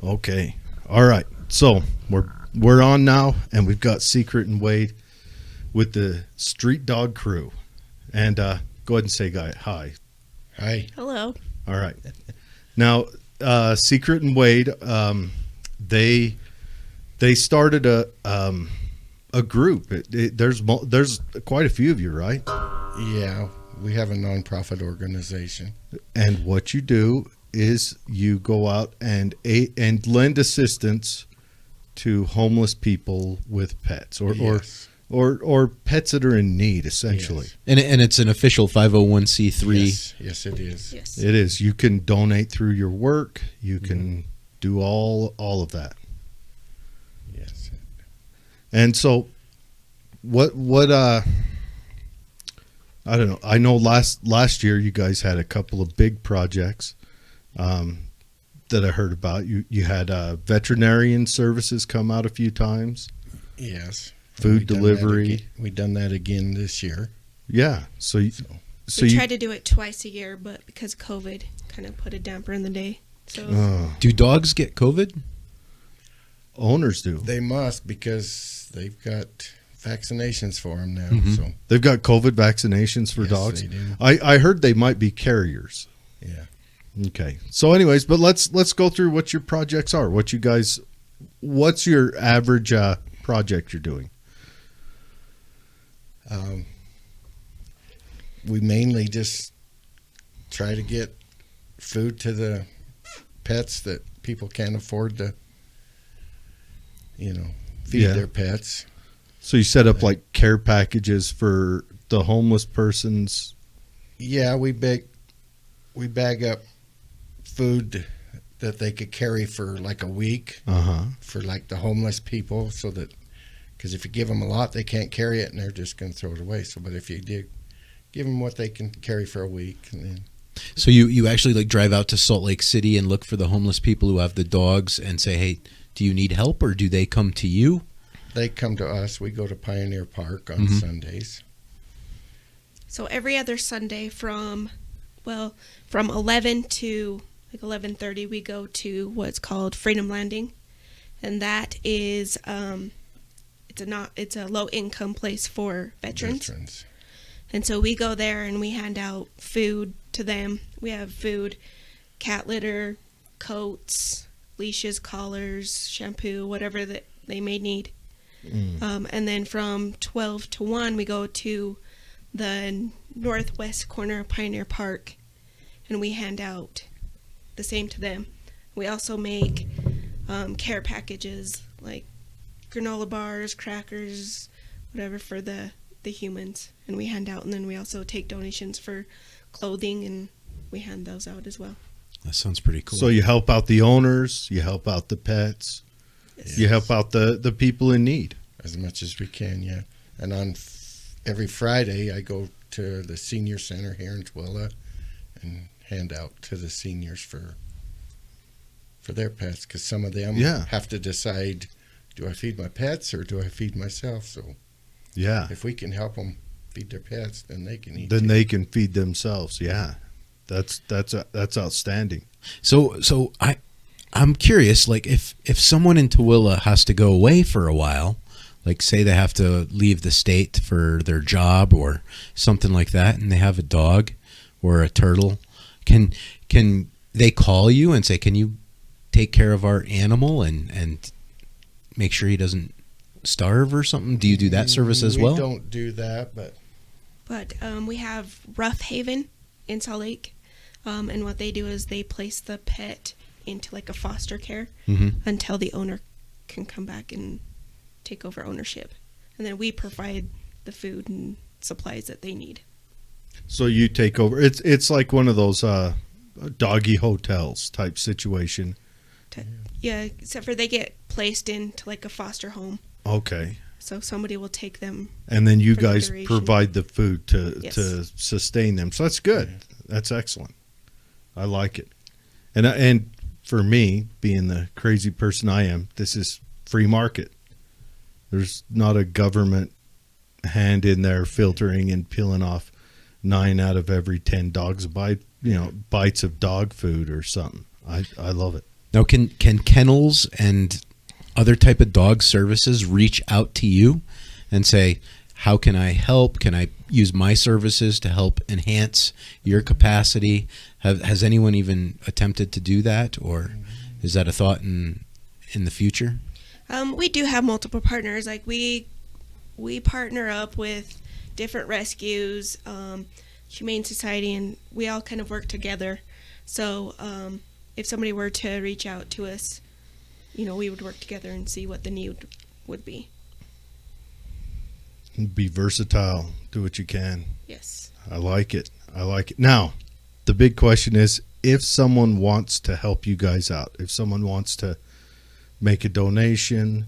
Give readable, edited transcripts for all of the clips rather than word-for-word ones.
Okay. All right. So we're on now, and we've got Secret and Wade with the Street Dawg Crew. And go ahead and say hi. Hi. Hello. All right. Now, Secret and Wade, they started a group. There's quite a few of you, right? Yeah, we have a nonprofit organization. And what you do is you go out and lend assistance to homeless people with pets, Yes. or pets that are in need, essentially. Yes. And it's an official 501c3. Yes, it is. Yes. It is. You can donate through your work. You can do all of that. Yes. And so, what I don't know. I know last year you guys had a couple of big projects that I heard about. You had veterinarian services come out a few times. Yes. Food delivery. We've done that again this year. Yeah. So We you try to do it twice a year, but because of COVID kind of put a damper in the day. So Do dogs get COVID? owners do. They must, because they've got vaccinations for them now. Mhm. So They've got COVID vaccinations for Yes, dogs. they do. I heard they might be carriers. yeah. Okay. So anyways, but let's go through what your projects are. What's your average project you're doing? We mainly just try to get food to the pets that people can't afford to, feed Yeah. their pets. So you set up like care packages for the homeless persons. Yeah, we bag up food that they could carry for like a week for like the homeless people, so that, because if you give them a lot, they can't carry it and they're just going to throw it away. So, but if you did give them what they can carry for a week, and then So you actually like drive out to Salt Lake City and look for the homeless people who have the dogs and say, hey, do you need help, or do they come to you? they come to us. We go to Pioneer Park on Sundays. So every other Sunday from 11 to like 11:30 we go to what's called Freedom Landing, and that is it's a low income place for veterans. And so we go there and we hand out food to them. We have food, cat litter, coats, leashes, collars, shampoo, whatever that they may need. And then from 12 to 1 we go to the northwest corner of Pioneer Park, and we hand out the same to them. We also make care packages like granola bars, crackers, whatever for the humans, and we hand out. And then we also take donations for clothing, and we hand those out as well. That sounds pretty cool. So you help out the owners, you help out the pets, Yes. you help out the people in need. As much as we can, yeah. And on every Friday, I go to the senior center here in Twilla and hand out to the seniors for their pets, because some of them have to decide, do I feed my pets or do I feed myself? So Yeah. if we can help them feed their pets, then they can eat. Then too. they can feed themselves. Yeah. That's outstanding. So I'm curious, like if someone in Tooele has to go away for a while, like say they have to leave the state for their job or something like that, and they have a dog or a turtle, can they call you and say, can you take care of our animal and make sure he doesn't starve or something? Do you do that service as well? We don't do that, but we have Rough Haven in Salt Lake, and what they do is they place the pet into like a foster care until the owner can come back and take over ownership, and then we provide the food and supplies that they need. So you take over. It's like one of those doggy hotels type situation. Yeah, except for they get placed into like a foster home, Okay. so somebody will take them. And then you For the guys duration. provide the food to Yes. sustain them. So that's good. That's excellent. I like it. And for me, being the crazy person I am, this is free market. There's not a government hand in there filtering and peeling off 9 out of every 10 dogs bites of dog food or something. I love it. Now, can kennels and other type of dog services reach out to you and say, how can I help? Can I use my services to help enhance your capacity? Has anyone even attempted to do that, or is that a thought in the future? We do have multiple partners. Like we partner up with different rescues, Humane Society, and we all kind of work together. So if somebody were to reach out to us, we would work together and see what the need would be. Be versatile. Do what you can. Yes. I like it. Now, the big question is, if someone wants to help you guys out, if someone wants to make a donation,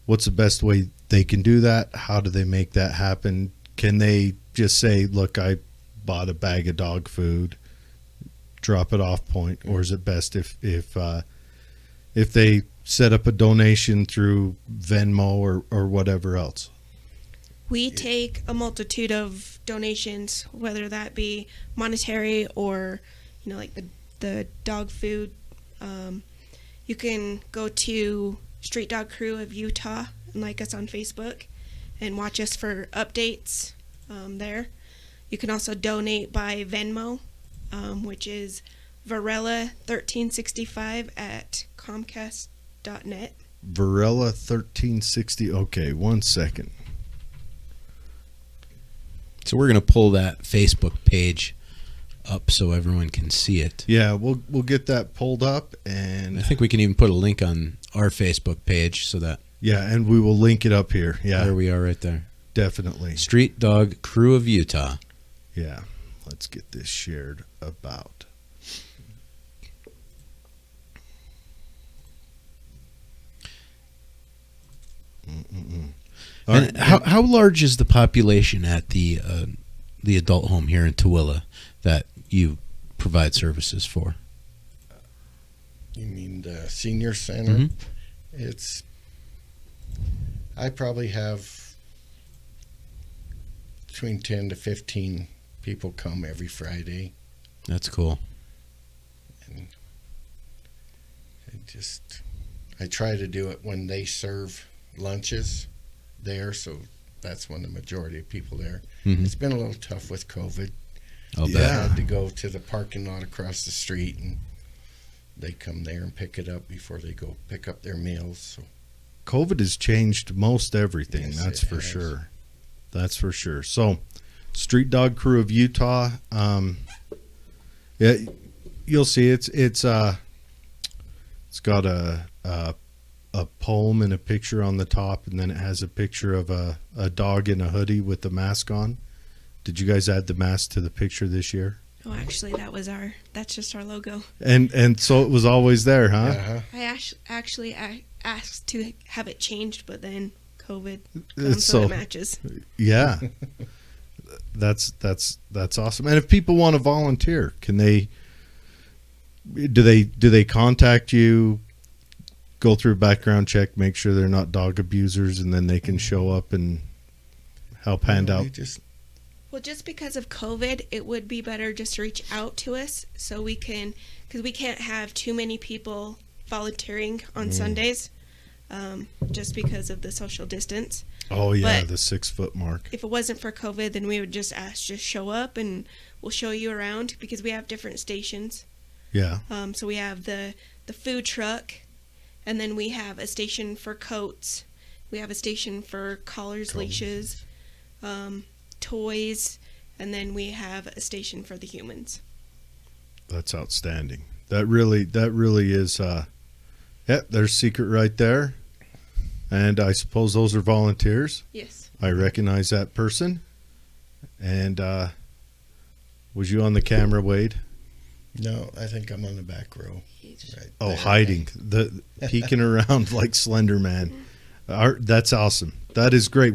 what's the best way they can do that? How do they make that happen? Can they just say, look, I bought a bag of dog food, drop it off point? Or is it best if they set up a donation through Venmo or whatever else? We take a multitude of donations, whether that be monetary or, like the dog food. You can go to Street Dawg Crew of Utah and like us on Facebook and watch us for updates there. You can also donate by Venmo, which is Varela1365 at Comcast.net. Varela1360. Okay, 1 second. So we're going to pull that Facebook page up so everyone can see it. Yeah, we'll get that pulled up, and I think we can even put a link on our Facebook page so that and we will link it up here. Yeah, there we are right there. Definitely. Street Dawg Crew of Utah. Yeah, let's get this shared about. And how large is the population at the adult home here in Tooele that you provide services for? You mean the senior center? Mm-hmm. I probably have between 10 to 15 people come every Friday. That's cool. And I try to do it when they serve lunches there, so that's when the majority of people there. Mm-hmm. It's been a little tough with COVID. I'll I bet. had to go to the parking lot across the street, and they come there and pick it up before they go pick up their meals. So COVID has changed most everything. Yes, That's it for has. sure. That's for sure. So, Street Dawg Crew of Utah. Yeah, you'll see it's got a poem and a picture on the top, and then it has a picture of a dog in a hoodie with the mask on. Did you guys add the mask to the picture this year? Oh, actually, that's just our logo. And so it was always there, huh? uh-huh. I actually asked to have it changed, but then COVID It's so so it matches. yeah. That's awesome. And if people want to volunteer, can they? Do they contact you? Go through a background check, make sure they're not dog abusers, and then they can show up and help hand out. Well, just because of COVID, it would be better just to reach out to us so we can, because we can't have too many people volunteering on Sundays, just because of the social distance. Oh yeah, But the 6 foot mark. if it wasn't for COVID, then we would just show up and we'll show you around, because we have different stations. Yeah. So we have the food truck, and then we have a station for coats. We have a station for collars, leashes, toys, and then we have a station for the humans. That's outstanding. That really is. There's secret right there. And I suppose those are volunteers. Yes. I recognize that person. And was you on the camera, Wade? No, I think I'm on the back row. Right Oh, there. hiding, the peeking around like Slender Man. That's awesome. That is great.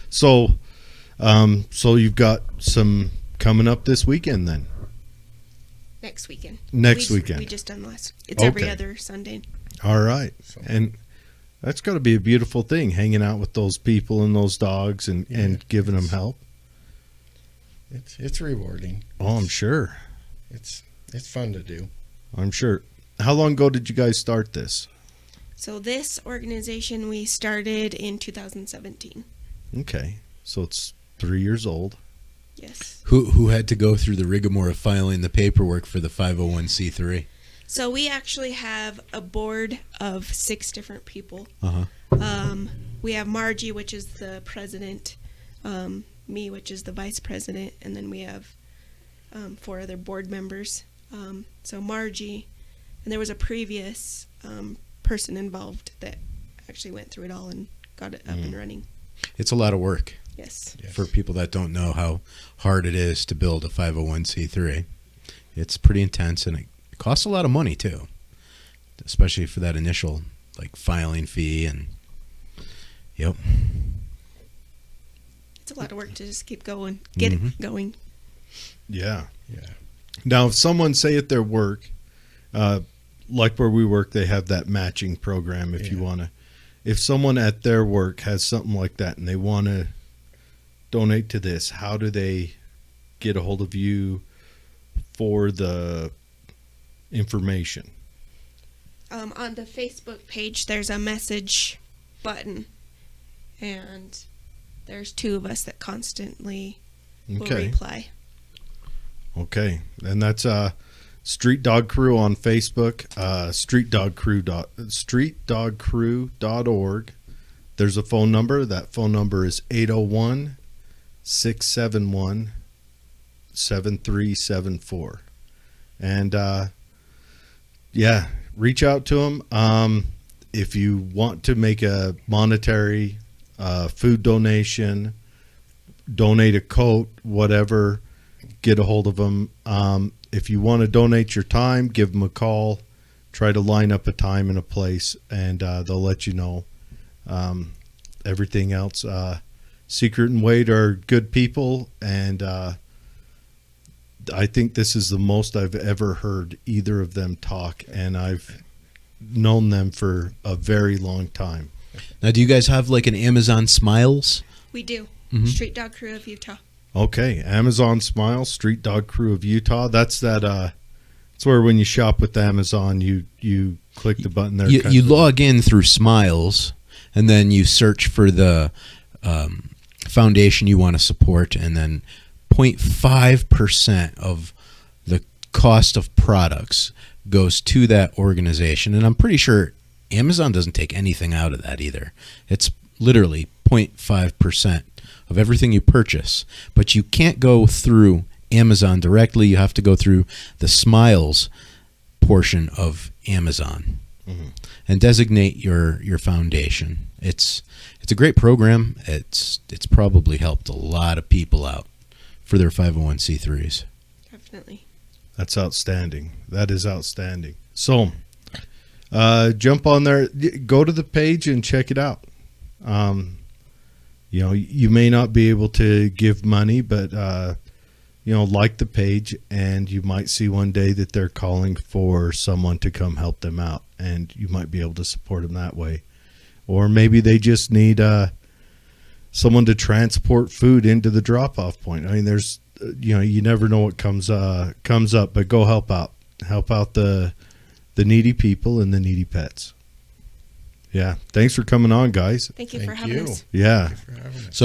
So you've got some coming up this weekend then? Next weekend. Next weekend. We just done last. It's every Okay. other Sunday. All right. So- And that's got to be a beautiful thing, hanging out with those people and those dogs and giving them help. It's rewarding. Oh, I'm sure. It's fun to do. I'm sure. how long ago did you guys start this? So this organization we started in 2017. Okay, so it's 3 years old. Yes. Who had to go through the rigmarole of filing the paperwork for the 501c3? So we actually have a board of 6 different people. We have Margie, which is the president, me, which is the vice president, and then we have 4 other board members. So Margie, and there was a previous person involved that actually went through it all and got it up and running. It's a lot of work. Yes. For people that don't know how hard it is to build a 501c3. It's pretty intense, and it costs a lot of money too, especially for that initial like filing fee. And yep, It's a lot of work to just keep going, get it going. Yeah. Yeah. Now, if someone say at their work, like where we work, they have that matching program. If you want to, if someone at their work has something like that and they want to donate to this, how do they get a hold of you for the information? On the Facebook page, there's a message button, and there's 2 of us that constantly will reply. Okay, and that's Street Dawg Crew on Facebook, streetdawgcrew.org. There's a phone number. That phone number is 801-671-7374. And yeah, reach out to them. If you want to make a monetary food donation, donate a coat, whatever, get a hold of them. If you want to donate your time, give them a call. Try to line up a time and a place, and they'll let you know. Everything else, Secret and Wade are good people, and I think this is the most I've ever heard either of them talk, and I've known them for a very long time. Now, do you guys have like an Amazon Smiles? We do. Street Dawg Crew of Utah. Okay, Amazon Smile, Street Dawg Crew of Utah. That's that. It's where when you shop with Amazon, you click the button there. You log in through Smiles, and then you search for the foundation you want to support, and then 0.5% of the cost of products goes to that organization. And I'm pretty sure Amazon doesn't take anything out of that either. It's literally 0.5% of everything you purchase. But you can't go through Amazon directly. You have to go through the Smiles portion of Amazon and designate your foundation. It's a great program. It's probably helped a lot of people out for their 501c3s. Definitely. That's outstanding. That is outstanding. So, jump on there, go to the page and check it out. You know, you may not be able to give money, but like the page, and you might see one day that they're calling for someone to come help them out, and you might be able to support them that way. Or maybe they just need someone to transport food into the drop-off point. I mean, there's, you never know what comes up, but go help out. Help out the needy people and the needy pets. Yeah. Thanks for coming on, guys. Thank you for having us. Yeah. Thank you for having us.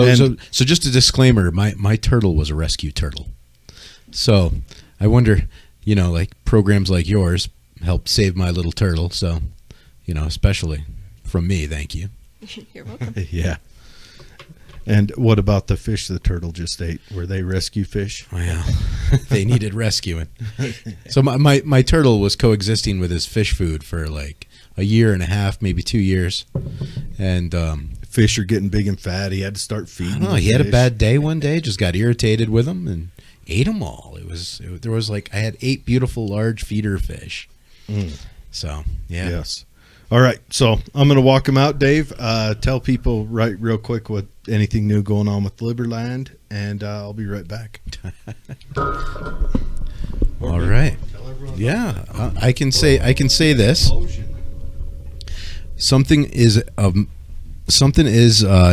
So just a disclaimer, my turtle was a rescue turtle. So I wonder, like programs like yours helped save my little turtle. So, especially from me, thank you. You're welcome. Yeah. And what about the fish the turtle just ate? Were they rescue fish? Well, they needed rescuing. So my turtle was coexisting with his fish food for like a year and a half, maybe 2 years. And fish are getting big and fat. He had to start feeding. I don't know. He had a bad day one day, just got irritated with them and ate them all. I had 8 beautiful large feeder fish. So, yeah. Yes. All right, so I'm going to walk them out, Dave. Tell people real quick what anything new going on with Liberland, and I'll be right back. All right. Yeah, I can say this. Something is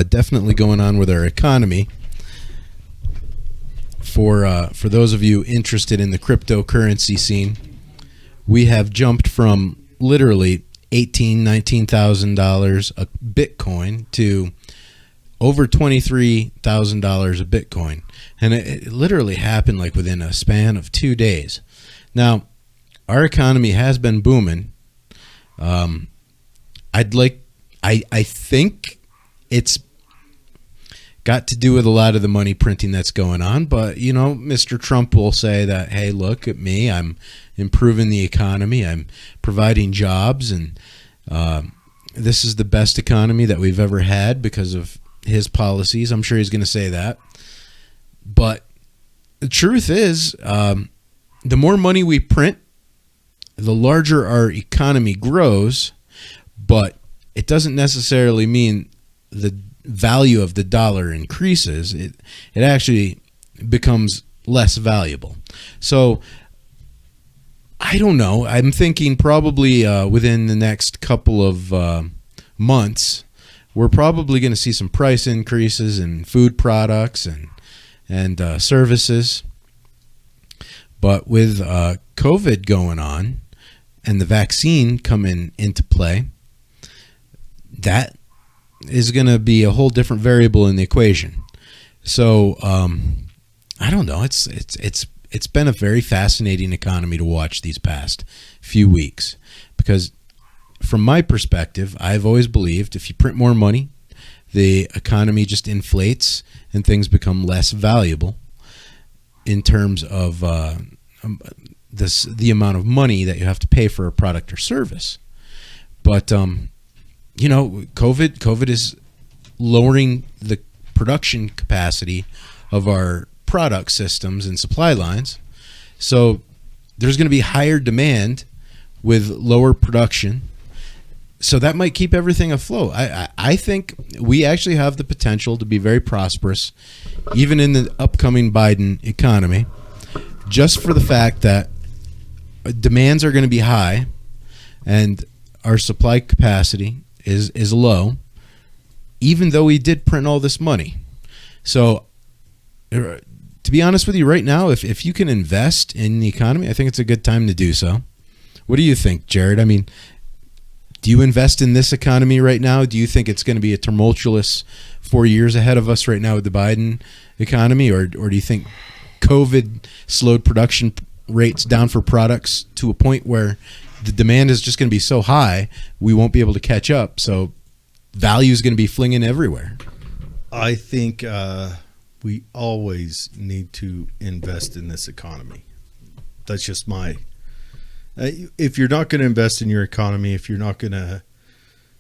definitely going on with our economy. For those of you interested in the cryptocurrency scene, we have jumped from literally $19,000 a Bitcoin to over $23,000 a Bitcoin. And it literally happened like within a span of 2 days. Now, our economy has been booming. I think it's got to do with a lot of the money printing that's going on. But, you know, Mr. Trump will say that, hey, look at me. I'm improving the economy. I'm providing jobs. And this is the best economy that we've ever had because of his policies. I'm sure he's going to say that. But the truth is, the more money we print, the larger our economy grows. But it doesn't necessarily mean the value of the dollar increases. It actually becomes less valuable. So I don't know. I'm thinking probably within the next couple of months, we're probably going to see some price increases in food products and services. But with COVID going on and the vaccine coming into play, that is going to be a whole different variable in the equation. So I don't know. It's been a very fascinating economy to watch these past few weeks, because from my perspective, I've always believed if you print more money, the economy just inflates and things become less valuable in terms of the amount of money that you have to pay for a product or service. But you know, COVID is lowering the production capacity of our product systems and supply lines. So there's going to be higher demand with lower production. So that might keep everything afloat. I think we actually have the potential to be very prosperous, even in the upcoming Biden economy, just for the fact that demands are going to be high and our supply capacity is low, even though we did print all this money. So to be honest with you right now, if you can invest in the economy, I think it's a good time to do so. What do you think, Jared? I mean, do you invest in this economy right now? Do you think it's going to be a tumultuous 4 years ahead of us right now with the Biden economy? Or do you think COVID slowed production rates down for products to a point where the demand is just going to be so high we won't be able to catch up, so value is going to be flinging everywhere? I think we always need to invest in this economy. That's just my... if you're not going to invest in your economy, if you're not going to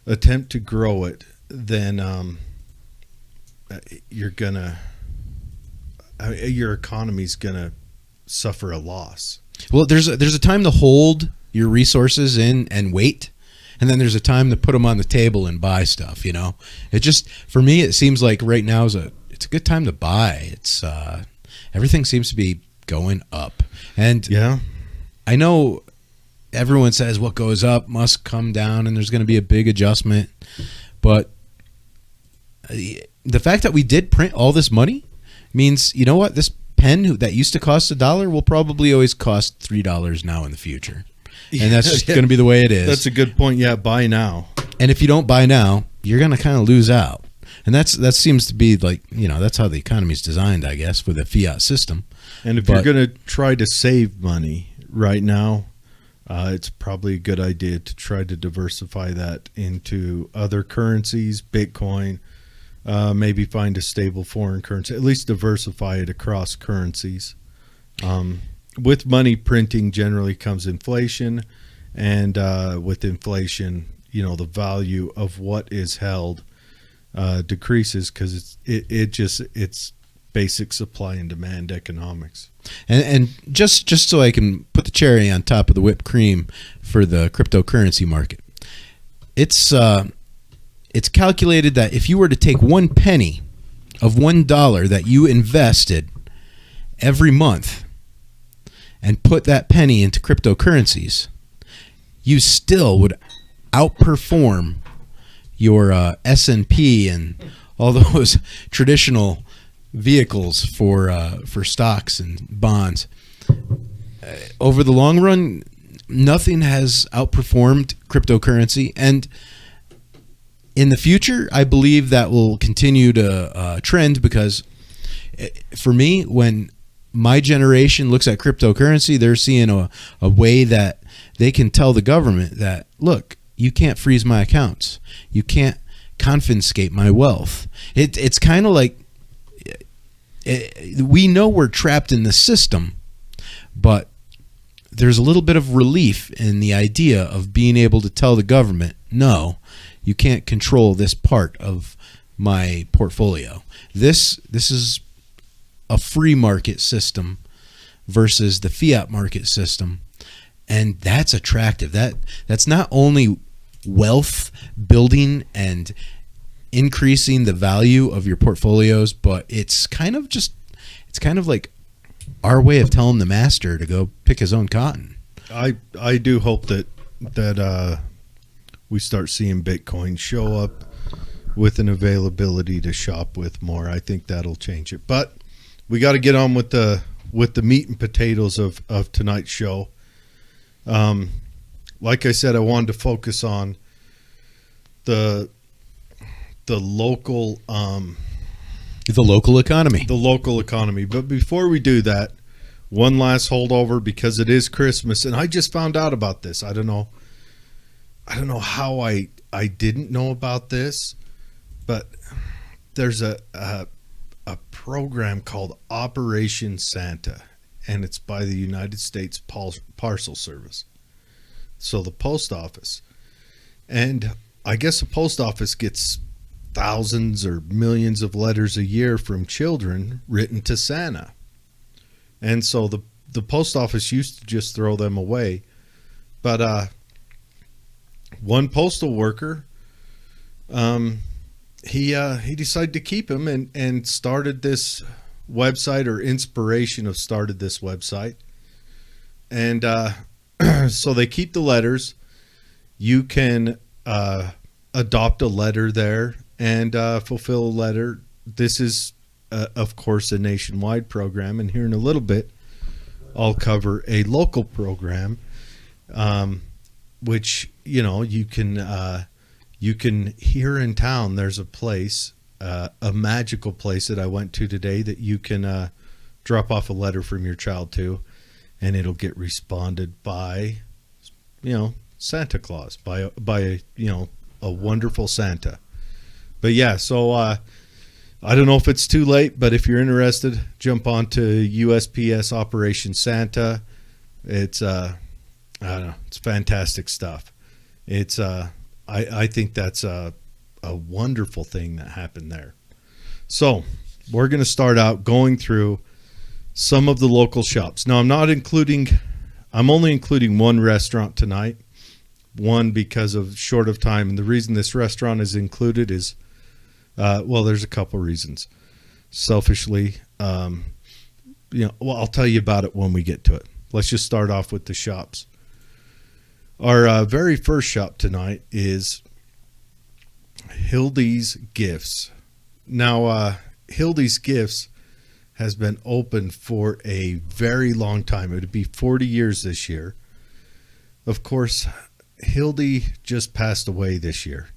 attempt to grow it, then you're going to... your economy's going to suffer a loss. Well, there's a time to hold your resources in and wait, and then there's a time to put them on the table and buy stuff. You know, it just, for me, it seems like right now it's a good time to buy. It's everything seems to be going up, and yeah, I know everyone says what goes up must come down, and there's going to be a big adjustment, but the fact that we did print all this money means, you know what, this pen that used to cost $1 will probably always cost $3 now in the future. And that's just going to be the way it is. That's a good point. Yeah, buy now. And if you don't buy now, you're going to kind of lose out. And that seems to be like, you know, that's how the economy is designed, I guess, with a fiat system. And if you're going to try to save money right now, it's probably a good idea to try to diversify that into other currencies, Bitcoin, maybe find a stable foreign currency, at least diversify it across currencies. With money printing generally comes inflation, and with inflation, you know, the value of what is held decreases because it's basic supply and demand economics. And just so I can put the cherry on top of the whipped cream for the cryptocurrency market, it's calculated that if you were to take 1 penny of $1 that you invested every month and put that penny into cryptocurrencies, you still would outperform your S&P and all those traditional vehicles for stocks and bonds. Over the long run, nothing has outperformed cryptocurrency, and in the future, I believe that will continue to trend, because for me, when my generation looks at cryptocurrency, they're seeing a way that they can tell the government that, look, you can't freeze my accounts. You can't confiscate my wealth. It's kind of like, we know we're trapped in the system, but there's a little bit of relief in the idea of being able to tell the government, no, you can't control this part of my portfolio. This is a free market system versus the fiat market system, and that's attractive. That's not only wealth building and increasing the value of your portfolios, but it's kind of like our way of telling the master to go pick his own cotton. I do hope that we start seeing Bitcoin show up with an availability to shop with more. I think that'll change it. But we got to get on with the meat and potatoes of tonight's show. Like I said, I wanted to focus on the local economy. The local economy. But before we do that, one last holdover, because it is Christmas, and I just found out about this. I don't know how I didn't know about this, but there's a program called Operation Santa, and it's by the United States Parcel Service. So the post office. And I guess the post office gets thousands or millions of letters a year from children written to Santa. And so the post office used to just throw them away. But one postal worker, he decided to keep them and started this website, or inspiration of started this website. And so they keep the letters. You can adopt a letter there and fulfill a letter. This is, of course, a nationwide program. And here in a little bit, I'll cover a local program, which, you can here in town. There's a place, a magical place that I went to today that you can drop off a letter from your child to, and it'll get responded by, Santa Claus, by a wonderful Santa. But yeah, so I don't know if it's too late, but if you're interested, jump on to USPS Operation Santa. It's I don't know, it's fantastic stuff. It's I think that's a wonderful thing that happened there. So we're going to start out going through some of the local shops. Now I'm only including one restaurant tonight. One, because of short of time, and the reason this restaurant is included is, there's a couple reasons. Selfishly, I'll tell you about it when we get to it. Let's just start off with the shops. Our very first shop tonight is Hildy's Gifts. Now, Hildy's Gifts has been open for a very long time. It would be 40 years this year. Of course, Hildy just passed away this year.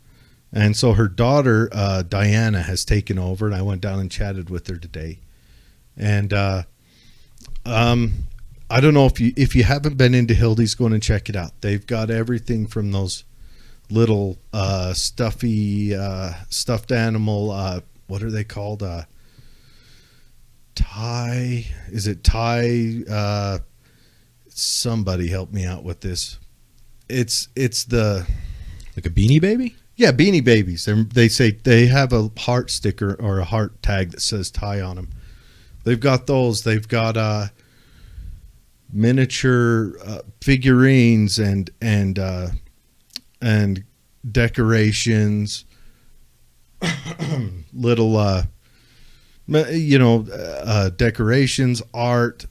And so her daughter, Diana, has taken over, and I went down and chatted with her today. And I don't know if you haven't been into Hildy's, go and check it out. They've got everything from those little stuffy stuffed animal, what are they called? Thai? Is it Thai? Somebody help me out with this. It's the, like a Beanie Baby? Yeah, Beanie Babies. They say they have a heart sticker or a heart tag that says Thai on them. They've got those. They've got miniature figurines and decorations, little decorations, art,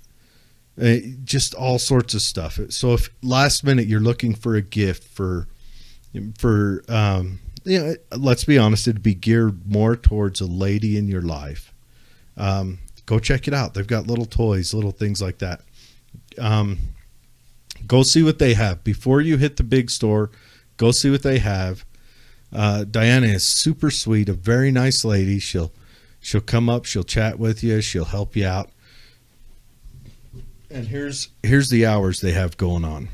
just all sorts of stuff. So if last minute you're looking for a gift for let's be honest, it'd be geared more towards a lady in your life. Go check it out. They've got little toys, little things like that. Go see what they have before you hit the big store. Go see what they have. Diana is super sweet, a very nice lady. She'll come up, she'll chat with you, she'll help you out. And here's the hours they have going on.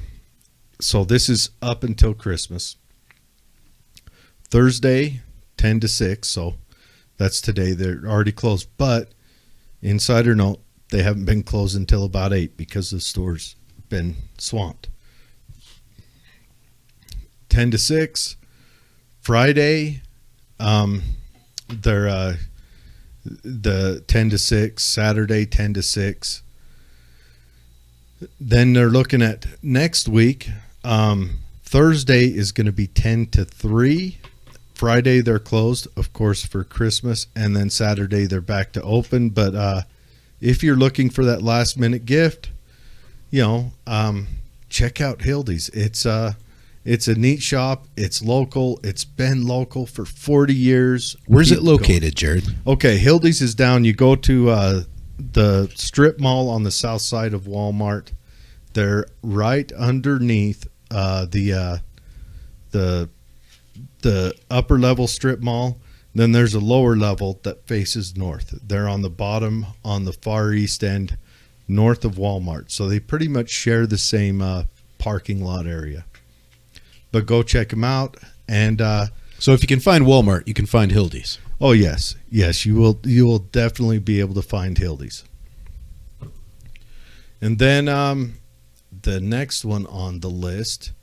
So this is up until Christmas. Thursday, 10 to 6. So that's today. They're already closed. But insider note, they haven't been closed until about 8 because the store's been swamped. 10 to 6. Friday, they're the 10 to 6. Saturday, 10 to 6. Then they're looking at next week. Thursday is going to be 10 to 3. Friday they're closed, of course, for Christmas, and then Saturday they're back to open. But if you're looking for that last minute gift, check out Hildy's. It's a neat shop. It's local. It's been local for 40 years. Where's it located, Jared? Okay, Hildy's is down. You go to the strip mall on the south side of Walmart. They're right underneath the upper level strip mall. Then there's a lower level that faces north. They're on the bottom, on the far east end, north of Walmart. So they pretty much share the same parking lot area. But go check them out. And so if you can find Walmart, you can find Hildy's. oh yes, you will definitely be able to find Hildy's. And then the next one on the list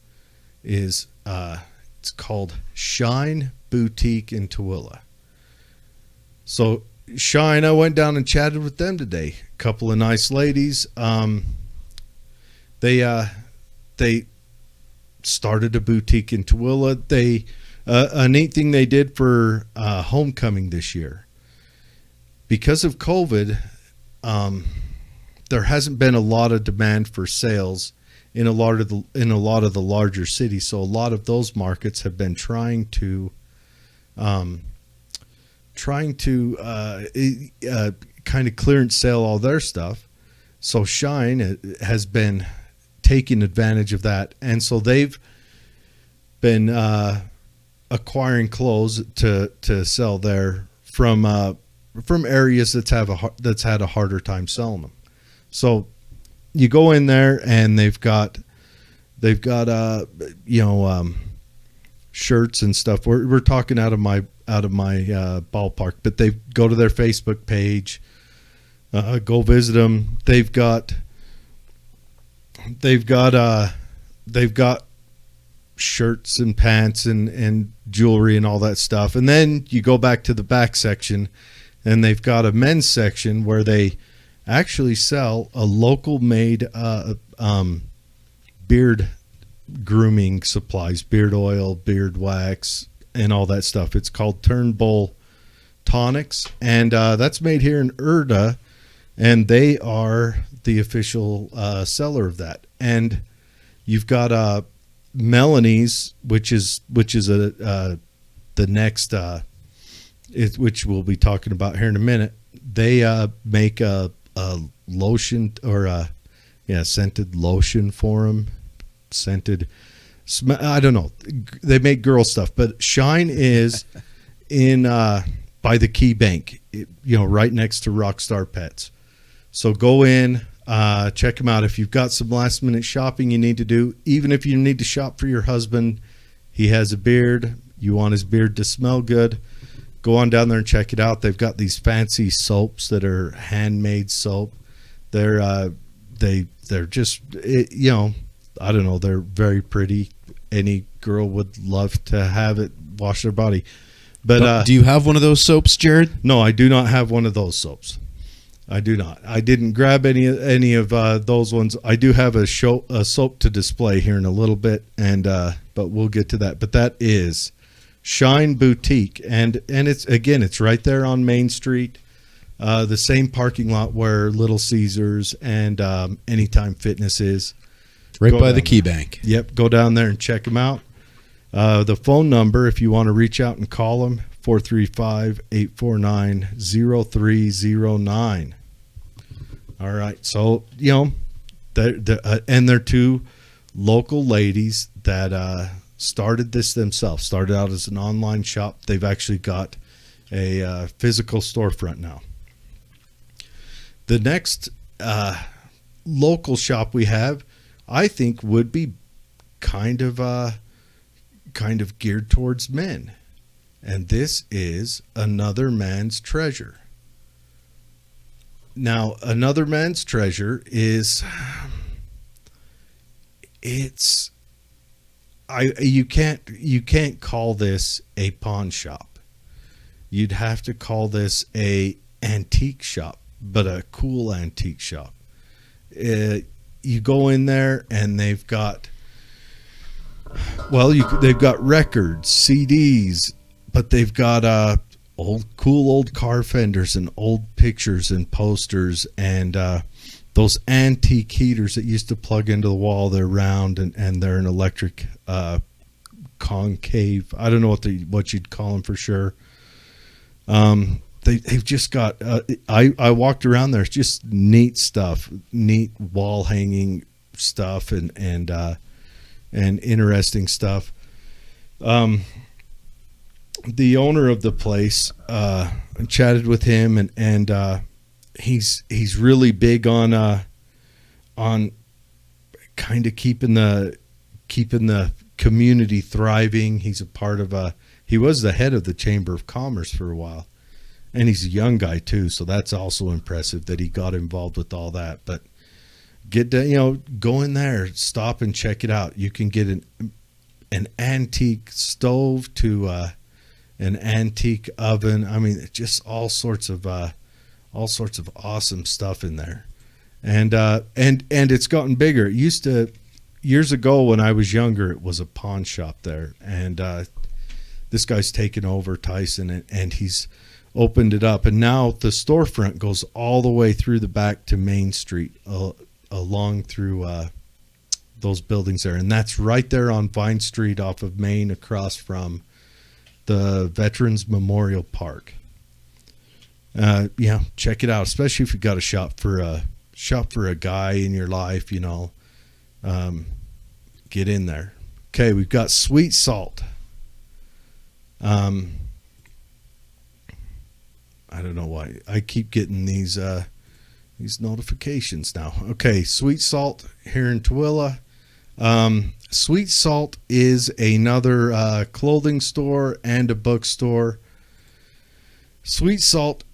is it's called Shine Boutique in Tooele. So Shine, I went down and chatted with them today. A couple of nice ladies. They started a boutique in Tooele. They a neat thing they did for homecoming this year. Because of COVID, there hasn't been a lot of demand for sales in a lot of the larger cities. So a lot of those markets have been trying to kind of clearance sale all their stuff. So Shine has been taking advantage of that, and so they've been acquiring clothes to sell there from areas that's had a harder time selling them. So you go in there and they've got shirts and stuff. We're talking out of my ballpark, but they go to their Facebook page, go visit them. They've got shirts and pants and jewelry and all that stuff. And then you go back to the back section and they've got a men's section where they actually sell a local made beard grooming supplies, beard oil, beard wax, and all that stuff. It's called Turnbull Tonics, and that's made here in Erda, and they are the official seller of that. And you've got Melanie's, which is the next which we'll be talking about here in a minute. They make a lotion or scented lotion for them. Scented, I don't know. They make girl stuff, but Shine is in by the Key Bank, right next to Rockstar Pets. So go in, check them out. If you've got some last minute shopping you need to do, even if you need to shop for your husband, he has a beard, you want his beard to smell good, go on down there and check it out. They've got these fancy soaps that are handmade soap. They're just, I don't know, they're very pretty. Any girl would love to have it wash their body. But do you have one of those soaps, Jared? No, I do not have one of those soaps. I do not. I didn't grab any of those ones. I do have a soap to display here in a little bit, and but we'll get to that. But that is Shine Boutique, and it's right there on Main Street, the same parking lot where Little Caesars and Anytime Fitness is. Right by the Key Bank. Yep, go down there and check them out. The phone number, if you want to reach out and call them, 435-849-0309. All right, so they're two local ladies that started this themselves. Started out as an online shop. They've actually got a physical storefront now. The next local shop we have, I think, would be kind of geared towards men, and this is Another Man's Treasure. Now, Another Man's Treasure is you can't call this a pawn shop. You'd have to call this a antique shop, but a cool antique shop. You go in there and they've got records, CDs, but they've got cool old car fenders and old pictures and posters and those antique heaters that used to plug into the wall. They're round and they're an electric concave. I don't know what you'd call them for sure. They've just got. I walked around there. It's just neat stuff, neat wall hanging stuff, and interesting stuff. The owner of the place, chatted with him, and he's really big on kind of keeping the community thriving. He's a part of he was the head of the Chamber of Commerce for a while, and he's a young guy too, so that's also impressive that he got involved with all that. But go in there, stop and check it out. You can get an antique stove to an antique oven. I mean, just all sorts of awesome stuff in there, and it's gotten bigger. It used to, years ago when I was younger, it was a pawn shop there, and this guy's taken over, Tyson, and he's opened it up, and now the storefront goes all the way through the back to Main Street, along through those buildings there, and that's right there on Vine Street off of Main, across from the Veterans Memorial Park. Check it out, especially if you got a shop for a guy in your life. Get in there. Okay, we've got Sweet Salt. I don't know why I keep getting these notifications now. Okay, Sweet Salt here in Tooele. Sweet Salt is another clothing store and a bookstore. Sweet Salt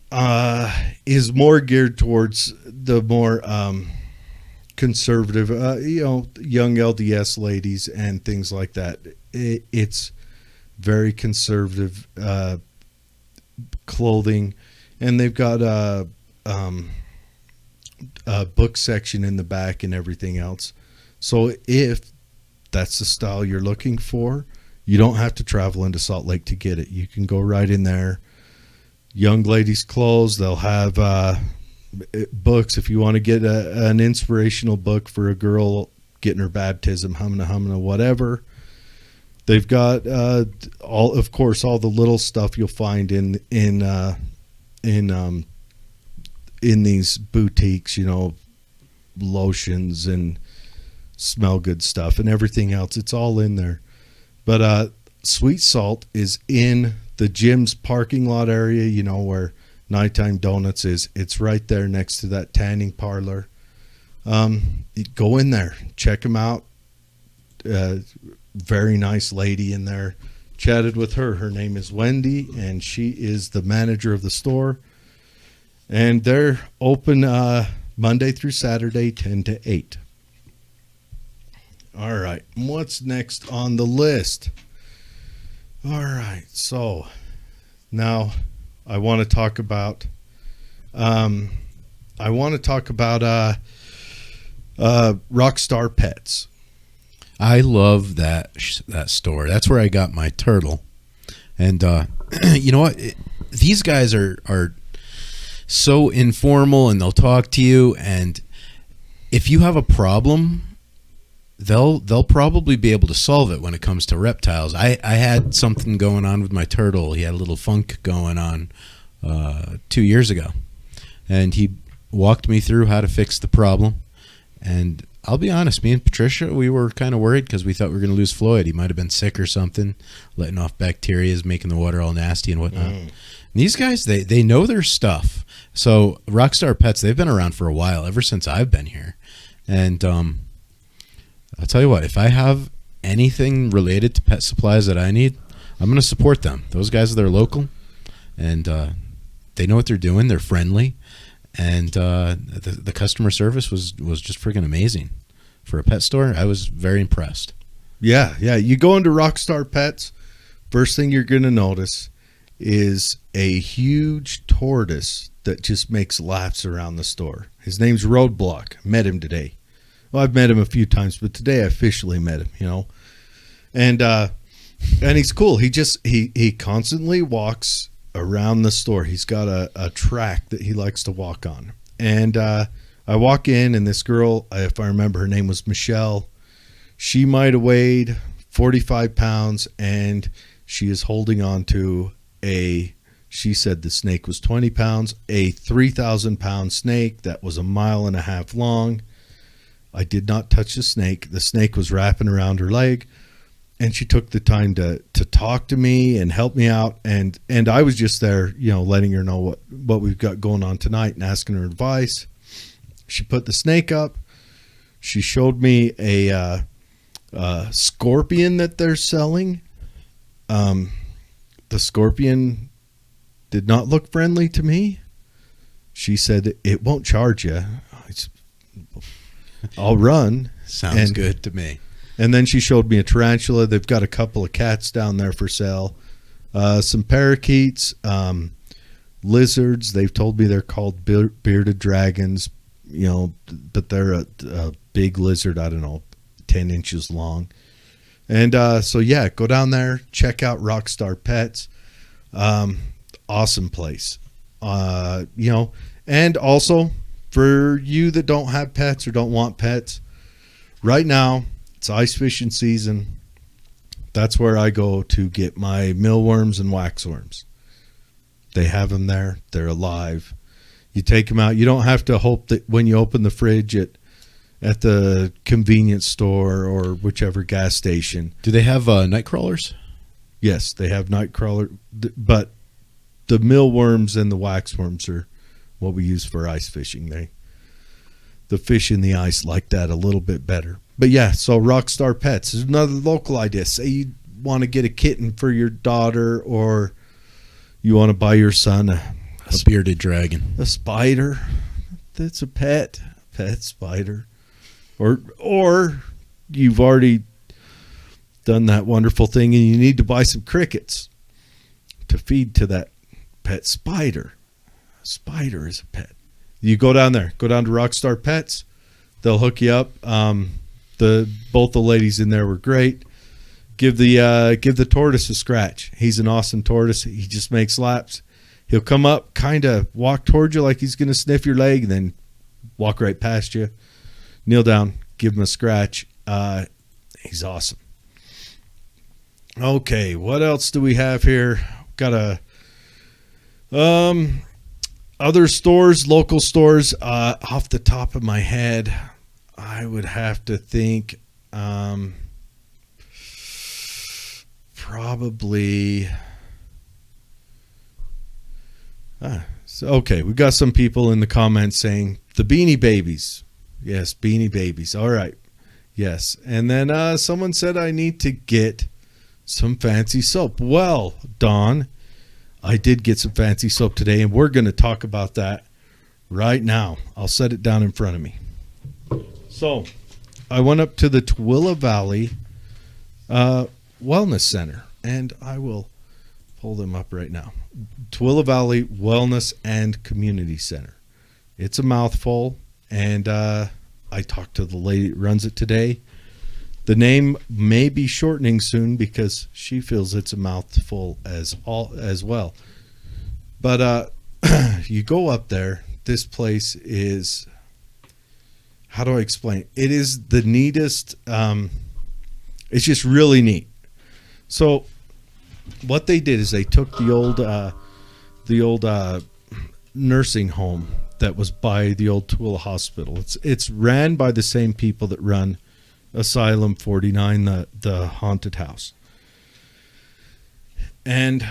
is more geared towards the more conservative, young LDS ladies and things like that. It's very conservative clothing, and they've got a book section in the back and everything else. So if that's the style you're looking for, you don't have to travel into Salt Lake to get it. You can go right in there. Young ladies' clothes. They'll have books. If you want to get an inspirational book for a girl getting her baptism, humna, whatever. They've got all the little stuff you'll find in these boutiques. Lotions and smell good stuff and everything else. It's all in there. But Sweet Salt is in the gym's parking lot area, where Nighttime Donuts is. It's right there next to that tanning parlor. Go in there, check them out. Very nice lady in there. Chatted with her. Her name is Wendy, and she is the manager of the store. And they're open Monday through Saturday, 10 to 8. All right, what's next on the list? All right, so now I want to talk about Rockstar Pets. I love that store. That's where I got my turtle. And you know what? These guys are so informal, and they'll talk to you. And if you have a problem, they'll probably be able to solve it when it comes to reptiles. I had something going on with my turtle. He had a little funk going on 2 years ago, and he walked me through how to fix the problem. And I'll be honest, me and Patricia, we were kind of worried because we thought we were going to lose Floyd. He might have been sick or something, letting off bacteria, making the water all nasty and whatnot. And these guys, they know their stuff. So Rockstar Pets, they've been around for a while, ever since I've been here. And I'll tell you what, if I have anything related to pet supplies that I need, I'm going to support them. Those guys, they're local, and they know what they're doing. They're friendly. And the customer service was just freaking amazing. For a pet store, I was very impressed. Yeah. You go into Rockstar Pets, first thing you're going to notice is a huge tortoise that just makes laps around the store. His name's Roadblock. Met him today. Well, I've met him a few times, but today I officially met him, And he's cool. He constantly walks around the store. He's got a track that he likes to walk on. And I walk in, and this girl, if I remember, her name was Michelle. She might have weighed 45 pounds, and she is holding on to she said the snake was 20 pounds, a 3,000-pound snake that was 1.5 miles long. I did not touch the snake. The snake was wrapping around her leg. And she took the time to talk to me and help me out. And I was just there, letting her know what we've got going on tonight and asking her advice. She put the snake up. She showed me a scorpion that they're selling. The scorpion did not look friendly to me. She said, it won't charge you. I'll run. Sounds good to me. And then she showed me a tarantula. They've got a couple of cats down there for sale. Some parakeets, lizards. They've told me they're called bearded dragons, but they're a big lizard, I don't know, 10 inches long. And so, yeah, go down there, check out Rockstar Pets. Awesome place. And also for you that don't have pets or don't want pets, right now, it's ice fishing season. That's where I go to get my mealworms and waxworms. They have them there. They're alive. You take them out. You don't have to hope that when you open the fridge at the convenience store or whichever gas station. Do they have night crawlers? Yes, they have night crawler. But the mealworms and the waxworms are what we use for ice fishing. The fish in the ice like that a little bit better. But yeah, so Rockstar Pets is another local idea. Say you want to get a kitten for your daughter, or you want to buy your son a bearded dragon, a spider. That's a pet spider, or you've already done that wonderful thing and you need to buy some crickets to feed to that pet spider. A spider is a pet. You go down there. Go down to Rockstar Pets. They'll hook you up. Both the ladies in there were great. Give the tortoise a scratch. He's an awesome tortoise. He just makes laps. He'll come up, kind of walk towards you like he's going to sniff your leg, and then walk right past you. Kneel down, give him a scratch. He's awesome. Okay, what else do we have here? Got other stores, local stores. Off the top of my head, I would have to think probably. Okay, we got some people in the comments saying the Beanie Babies. Yes, Beanie Babies. All right. Yes. And then someone said I need to get some fancy soap. Well, Dawn, I did get some fancy soap today, and we're going to talk about that right now. I'll set it down in front of me. So I went up to the Tooele Valley Wellness Center, and I will pull them up right now. Tooele Valley Wellness and Community Center. It's a mouthful, and I talked to the lady that runs it today. The name may be shortening soon because she feels it's a mouthful as well. But you go up there. This place is, how do I explain? It is the neatest. It's just really neat. So what they did is they took the old nursing home that was by the old Tooele Hospital. It's ran by the same people that run Asylum 49, the haunted house. And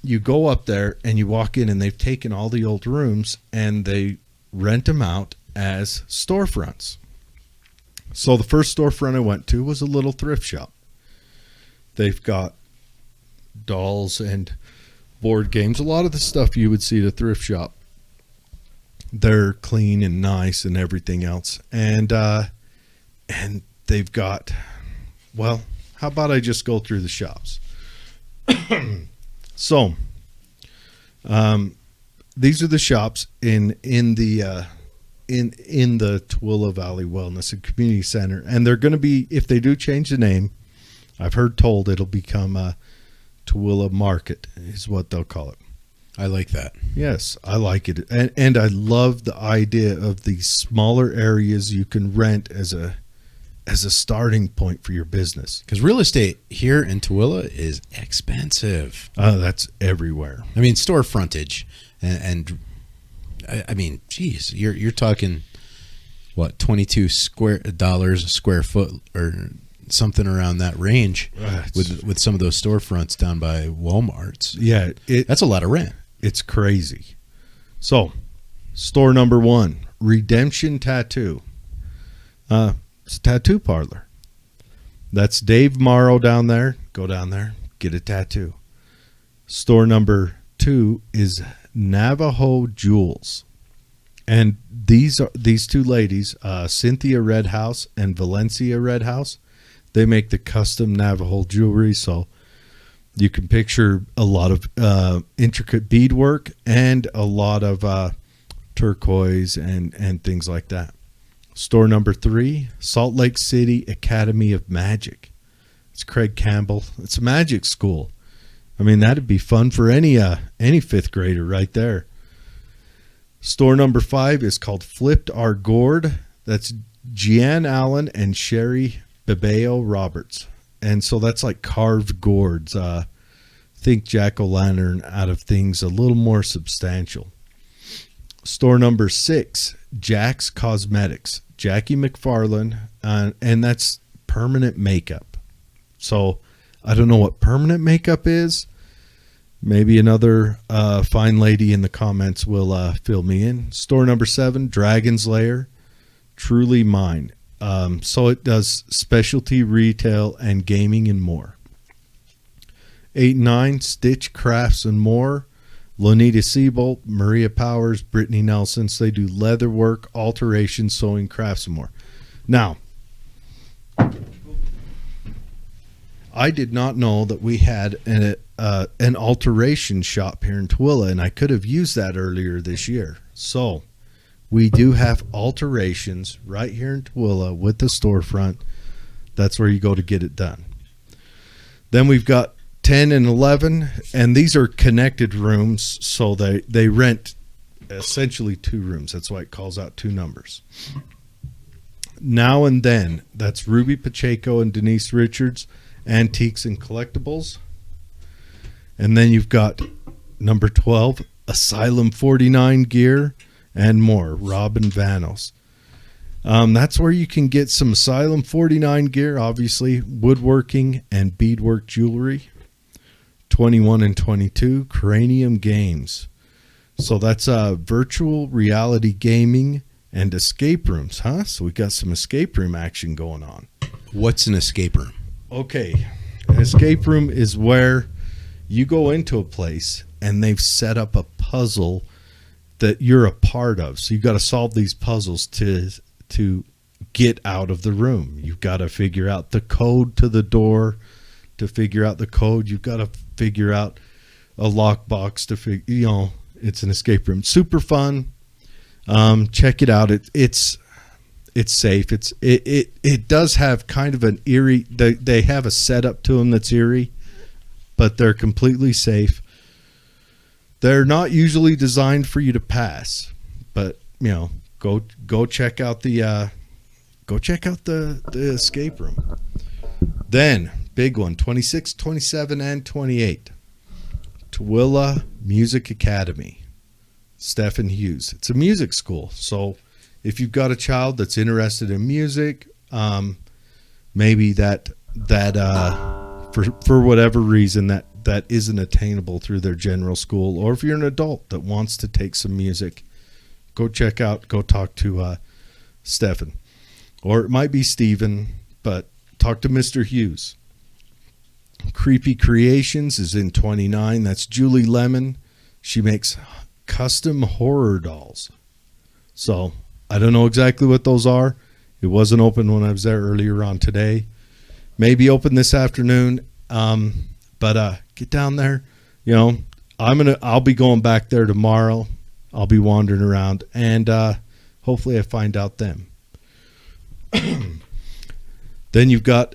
you go up there and you walk in, and they've taken all the old rooms and they rent them out as storefronts. So the first storefront I went to was a little thrift shop. They've got dolls and board games, a lot of the stuff you would see at a thrift shop. They're clean and nice and everything else. And they've got, well, how about I just go through the shops? So, these are the shops in the Tooele Valley Wellness and Community Center, and they're going to be, if they do change the name, I've heard told it'll become a Tooele Market is what they'll call it. I like that. Yes, I like it, and I love the idea of these smaller areas you can rent as a starting point for your business. Because real estate here in Tooele is expensive. That's everywhere. I mean, store frontage, and I mean, geez, you're talking what, $22 a square foot or something around that range with some of those storefronts down by Walmart's. Yeah, that's a lot of rent. It's crazy. So, store number 1, Redemption Tattoo. It's a tattoo parlor. That's Dave Morrow down there. Go down there, get a tattoo. Store number 2 is Navajo Jewels. And these two ladies, Cynthia Redhouse and Valencia Redhouse, they make the custom Navajo jewelry. So you can picture a lot of intricate beadwork and a lot of turquoise and things like that. Store number 3, Salt Lake City Academy of Magic. It's Craig Campbell. It's a magic school. I mean, that'd be fun for any 5th grader right there. Store number 5 is called Flipped Our Gourd. That's Jeanne Allen and Sherry Bebeo Roberts. And so that's like carved gourds. Think jack-o'-lantern out of things a little more substantial. Store number 6, Jack's Cosmetics. Jackie McFarland, and that's permanent makeup. So I don't know what permanent makeup is. Maybe another fine lady in the comments will fill me in. Store number 7, Dragon's Lair, Truly Mine. So it does specialty retail and gaming and more. 8 and 9, Stitch Crafts and More. Lonita Seabolt, Maria Powers, Brittany Nelson. So they do leather work, alteration, sewing, crafts, and more. Now, I did not know that we had an alteration shop here in Tooele, and I could have used that earlier this year. So we do have alterations right here in Tooele with the storefront. That's where you go to get it done. Then we've got 10 and 11, and these are connected rooms, so they rent essentially 2 rooms. That's why it calls out 2 numbers. Now and Then, that's Ruby Pacheco and Denise Richards, Antiques and Collectibles. And then you've got number 12, Asylum 49 Gear and more, Robin Vanos. That's where you can get some Asylum 49 gear, obviously, woodworking and beadwork jewelry. 21 and 22, Cranium Games. So that's virtual reality gaming and escape rooms, huh? So we got some escape room action going on. What's an escape room? Okay, an escape room is where you go into a place and they've set up a puzzle that you're a part of. So you've got to solve these puzzles to get out of the room. You've got to figure out the code to the door. To figure out the code, you've got to figure out a lockbox to figure. It's an escape room. Super fun. Check it out. It's safe. It does have kind of an eerie. They have a setup to them that's eerie, but they're completely safe. They're not usually designed for you to pass, but go check out the escape room. Then big one, 26, 27, and 28. Tooele Music Academy. Stephen Hughes. It's a music school. So if you've got a child that's interested in music, maybe that for whatever reason that isn't attainable through their general school, or if you're an adult that wants to take some music, go talk to Stephen. Or it might be Steven, but talk to Mr. Hughes. Creepy Creations is in 29. That's Julie Lemon. She makes custom horror dolls. So I don't know exactly what those are. It wasn't open when I was there earlier on today. Maybe open this afternoon. But get down there. You know, I'll be going back there tomorrow. I'll be wandering around, and hopefully I find out them. Then you've got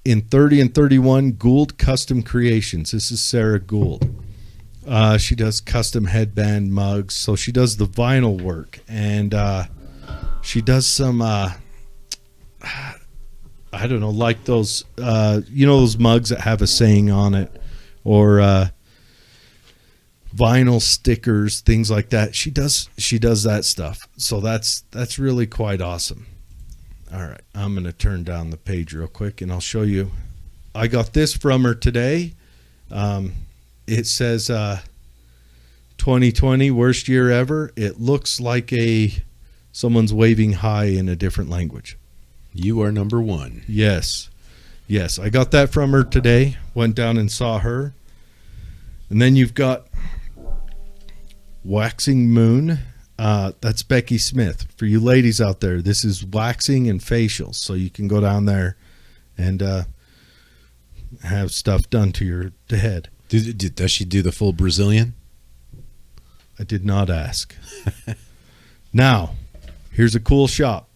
in 30 and 31 Gould Custom Creations. This is Sarah Gould. She does custom headband mugs, so she does the vinyl work, and she does some I don't know, like those those mugs that have a saying on it, or vinyl stickers, things like that. She does that stuff. So that's really quite awesome. All right, I'm going to turn down the page real quick and I'll show you. I got this from her today. It says 2020 worst year ever. It looks like someone's waving hi in a different language. You are number one. Yes. I got that from her today. Went down and saw her. And then you've got Waxing Moon. That's Becky Smith. For you ladies out there, this is waxing and facials. So you can go down there and have stuff done to your head. Does she do the full Brazilian? I did not ask. Now, here's a cool shop.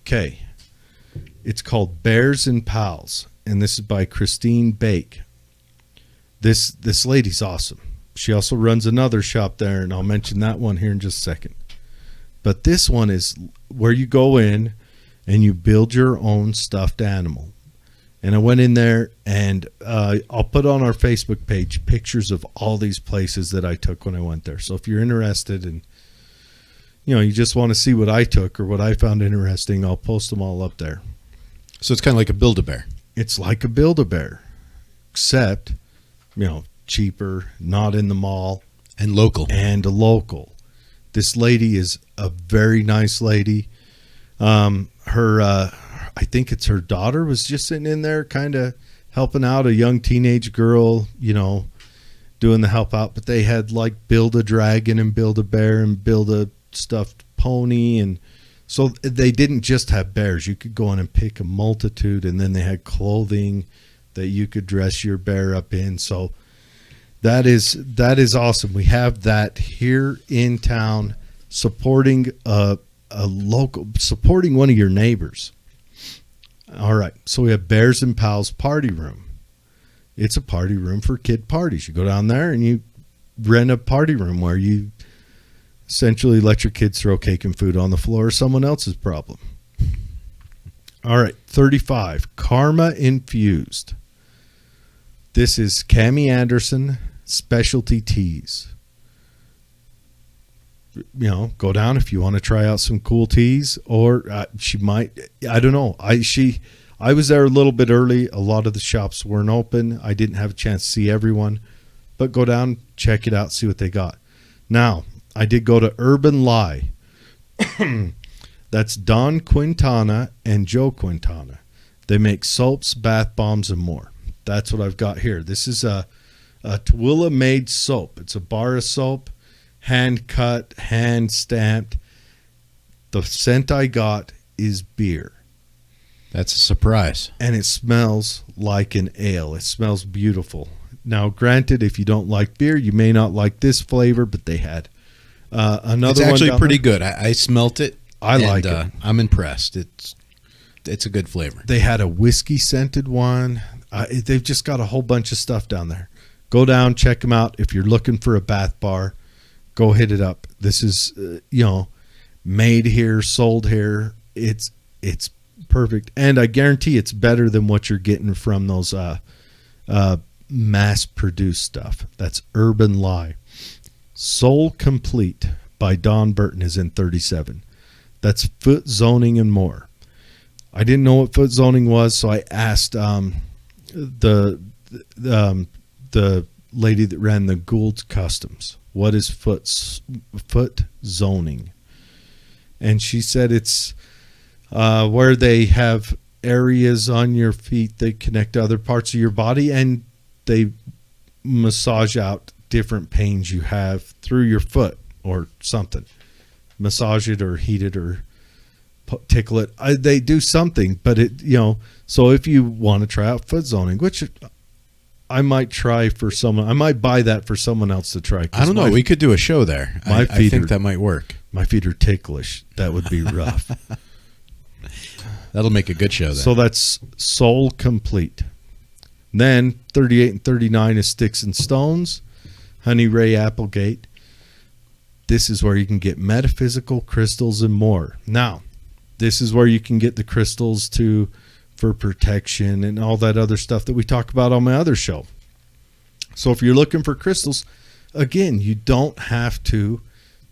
Okay. It's called Bears and Pals, and this is by Christine Bake. This lady's awesome. She also runs another shop there, and I'll mention that one here in just a second. But this one is where you go in and you build your own stuffed animal. And I went in there, and I'll put on our Facebook page pictures of all these places that I took when I went there. So if you're interested and you just want to see what I took or what I found interesting, I'll post them all up there. So it's kind of like a Build-A-Bear. It's like a Build-A-Bear, except, cheaper, not in the mall. And local. And local. This lady is a very nice lady. I think it's her daughter was just sitting in there kind of helping out a young teenage girl, doing the help out. But they had like Build a Dragon and Build a Bear and Build a Stuffed Pony. And so they didn't just have bears. You could go in and pick a multitude, and then they had clothing that you could dress your bear up in. So that is awesome. We have that here in town, supporting a local, supporting one of your neighbors. All right, so we have Bears and Pals Party Room. It's a party room for kid parties. You go down there and you rent a party room where you essentially let your kids throw cake and food on the floor, someone else's problem. All right, 35, Karma Infused. This is Cammie Anderson Specialty Teas. Go down if you want to try out some cool teas, or she might, I don't know. I was there a little bit early. A lot of the shops weren't open. I didn't have a chance to see everyone, but go down, check it out, see what they got. Now, I did go to Urban Lie. That's Don Quintana and Joe Quintana. They make soaps, bath bombs, and more. That's what I've got here. This is a Tooele made soap. It's a bar of soap, hand cut, hand stamped. The scent I got is beer. That's a surprise. And it smells like an ale. It smells beautiful. Now, granted, if you don't like beer, you may not like this flavor, but they had another one. It's actually pretty good. I smelt it. I like it. I'm impressed. It's a good flavor. They had a whiskey scented one. They've just got a whole bunch of stuff down there. Go down, check them out. If you're looking for a bath bar, go hit it up. This is, made here, sold here. It's perfect. And I guarantee it's better than what you're getting from those mass produced stuff. That's Urban Lie. Soul Complete by Don Burton is in 37. That's foot zoning and more. I didn't know what foot zoning was, so I asked the lady that ran the Gould's Customs, what is foot zoning? And she said it's where they have areas on your feet that connect to other parts of your body, and they massage out different pains you have through your foot or something. Massage it or heat it or tickle it. They do something, but so if you want to try out foot zoning, which I might try for someone, I might buy that for someone else to try. I don't know. We could do a show there. I think that might work. My feet are ticklish. That would be rough. That'll make a good show then. So that's Soul Complete. Then 38 and 39 is Sticks and Stones. Honey Ray Applegate. This is where you can get metaphysical crystals and more. Now, this is where you can get the crystals for protection and all that other stuff that we talk about on my other show. So if you're looking for crystals, again, you don't have to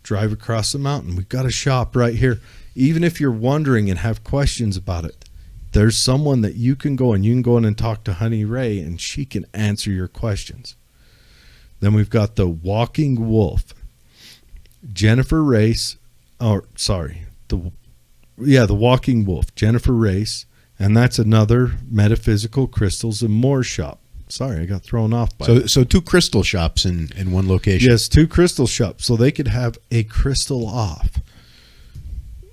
drive across the mountain. We've got a shop right here. Even if you're wondering and have questions about it, there's someone that you can go in and talk to Honey Ray, and she can answer your questions. Then we've got the Walking Wolf. Jennifer Race, the Walking Wolf, Jennifer Race, and that's another metaphysical crystals and more shop. Sorry, I got thrown off by that. So 2 crystal shops in one location. Yes, 2 crystal shops, so they could have a crystal off.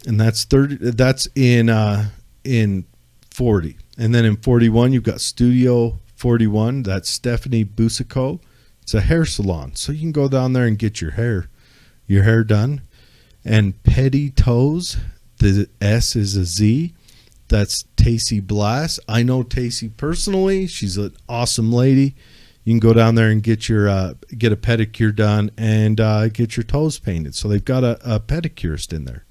And that's 30. That's in 40, and then in 41 you've got Studio 41. That's Stephanie Busico. It's a hair salon, so you can go down there and get your hair done. And Petty Toes, the S is a Z. That's Tacey Blass. I know Tacey personally. She's an awesome lady. You can go down there and get a pedicure done and get your toes painted. So they've got a pedicurist in there.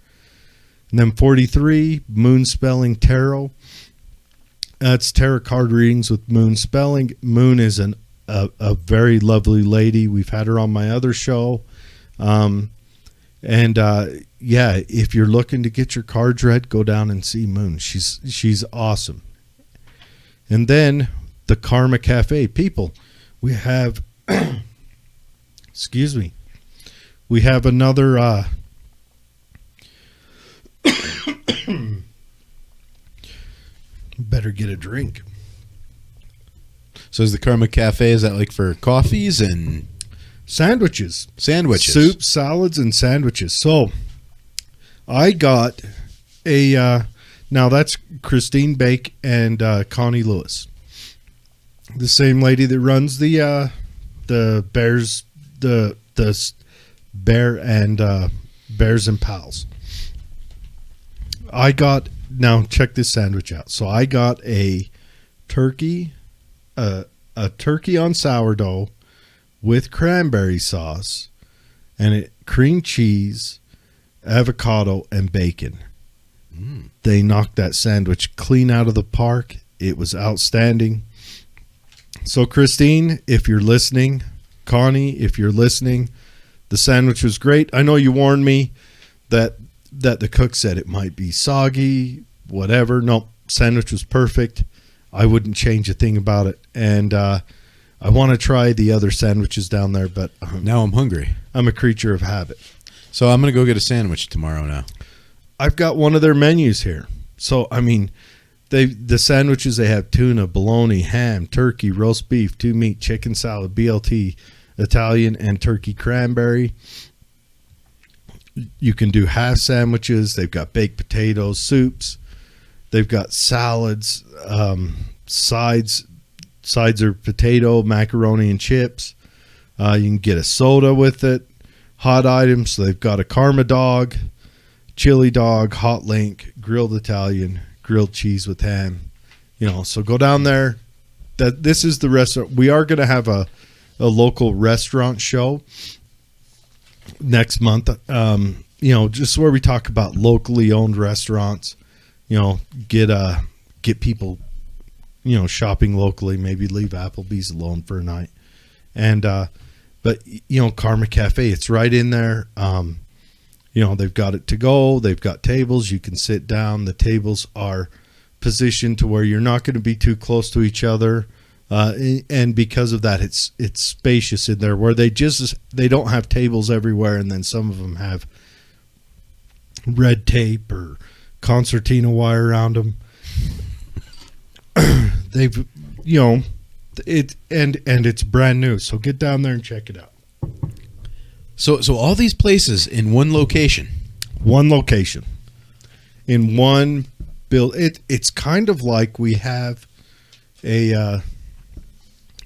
And then 43, Moon Spelling Tarot. That's tarot card readings with Moon Spelling. Moon is a very lovely lady. We've had her on my other show. If you're looking to get your cards read, go down and see Moon. She's awesome. And then the Karma Cafe. People, we have, excuse me, we have another, better get a drink. So is the Karma Cafe, is that like for coffees and sandwiches? Soup, salads, and sandwiches. So I got now that's Christine Bake and Connie Lewis, the same lady that runs the Bears, the Bear and Bears and Pals. Now check this sandwich out. So I got a turkey on sourdough with cranberry sauce and cream cheese, avocado, and bacon. They knocked that sandwich clean out of the park. It was outstanding. So Christine, if you're listening, Connie, if you're listening, the sandwich was great. I know you warned me that the cook said it might be soggy, whatever. No, sandwich was perfect. I wouldn't change a thing about it. And I want to try the other sandwiches down there, but now I'm hungry. I'm a creature of habit. So I'm going to go get a sandwich tomorrow now. I've got one of their menus here. So, I mean, the sandwiches, they have tuna, bologna, ham, turkey, roast beef, 2 meat, chicken salad, BLT, Italian, and turkey cranberry. You can do half sandwiches. They've got baked potatoes, soups. They've got salads, sides are potato, macaroni, and chips. You can get a soda with it. Hot items, so they've got a Karma dog, chili dog, hot link, grilled Italian, grilled cheese with ham. So go down there. This is the restaurant. We are going to have a local restaurant show next month. Just where we talk about locally owned restaurants. Get people, shopping locally. Maybe leave Applebee's alone for a night. And but Karma Cafe, it's right in there. they've got it to go. They've got tables. You can sit down. The tables are positioned to where you're not going to be too close to each other. And because of that, it's spacious in there where they don't have tables everywhere. And then some of them have red tape or concertina wire around them. They've, and it's brand new. So get down there and check it out. So all these places in one location. One location. In one build. It's kind of like we have a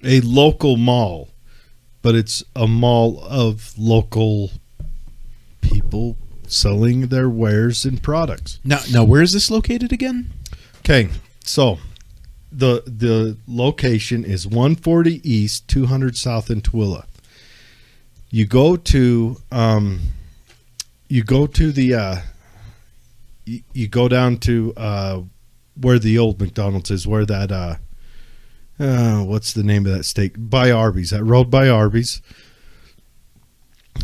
local mall, but it's a mall of local people selling their wares and products. Now where is this located again? Okay, so the location is 140 East, 200 South in Tooele. You go to down to where the old McDonald's is, where that what's the name of that steak? By Arby's, that road by Arby's.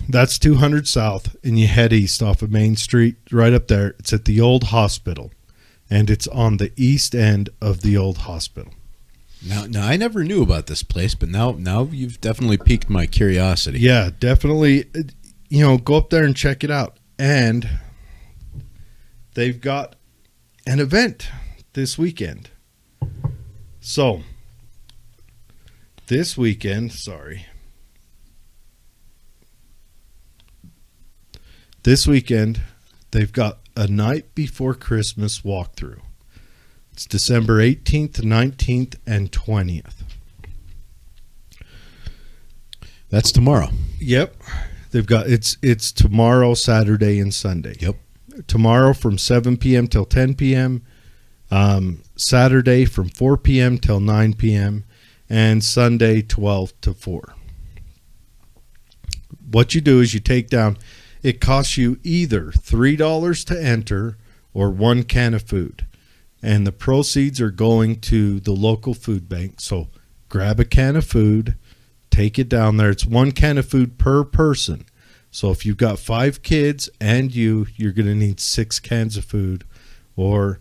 That's 200 South, and you head east off of Main Street, right up there. It's at the old hospital, and it's on the east end of the old hospital. Now I never knew about this place, but now you've definitely piqued my curiosity. Yeah, definitely. Go up there and check it out. And they've got an event this weekend. So this weekend, they've got a night before Christmas walkthrough. It's December 18th, 19th, and 20th. That's tomorrow. Yep. They've got it's tomorrow, Saturday, and Sunday. Yep. Tomorrow from 7 p.m. till 10 p.m. Saturday from 4 p.m. till 9 p.m. and Sunday 12 to 4. What you do is you take down, it costs you either $3 to enter or one can of food. And the proceeds are going to the local food bank. So grab a can of food, take it down there. It's one can of food per person. So if you've got 5 kids and you're going to need 6 cans of food or,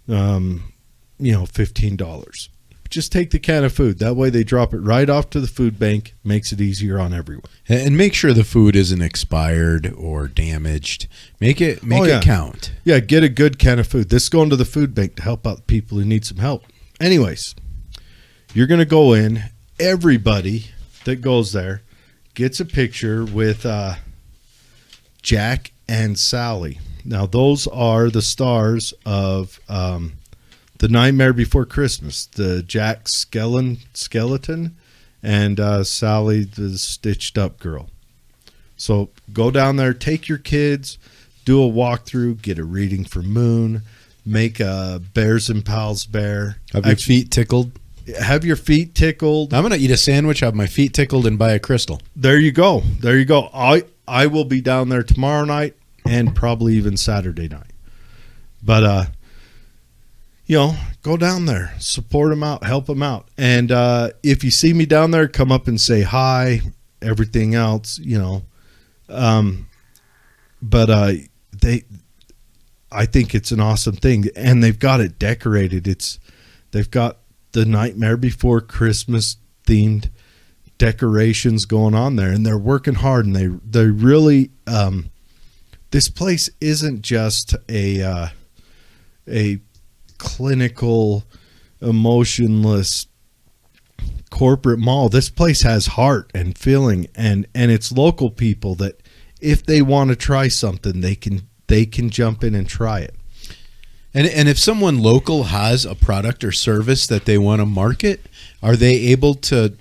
$15. Just take the can of food. That way they drop it right off to the food bank. Makes it easier on everyone. And make sure the food isn't expired or damaged. Make it count. Yeah, get a good can of food. This is going to the food bank to help out people who need some help. Anyways, you're going to go in. Everybody that goes there gets a picture with Jack and Sally. Now, those are the stars of The Nightmare Before Christmas. The Jack skeleton and Sally the stitched up girl. So go down there, take your kids, do a walkthrough, get a reading for Moon, make a Bears and Pals bear. Have your feet tickled? Have your feet tickled. I'm going to eat a sandwich, have my feet tickled, and buy a crystal. There you go. I will be down there tomorrow night and probably even Saturday night. But, go down there, support them out, help them out. And if you see me down there, come up and say hi, everything else, But I think it's an awesome thing. And they've got it decorated. They've got the Nightmare Before Christmas themed decorations going on there. And they're working hard. And they really, this place isn't just a clinical, emotionless corporate mall. This place has heart and feeling, and it's local people that if they want to try something, they can jump in and try it. And if someone local has a product or service that they want to market, are they able to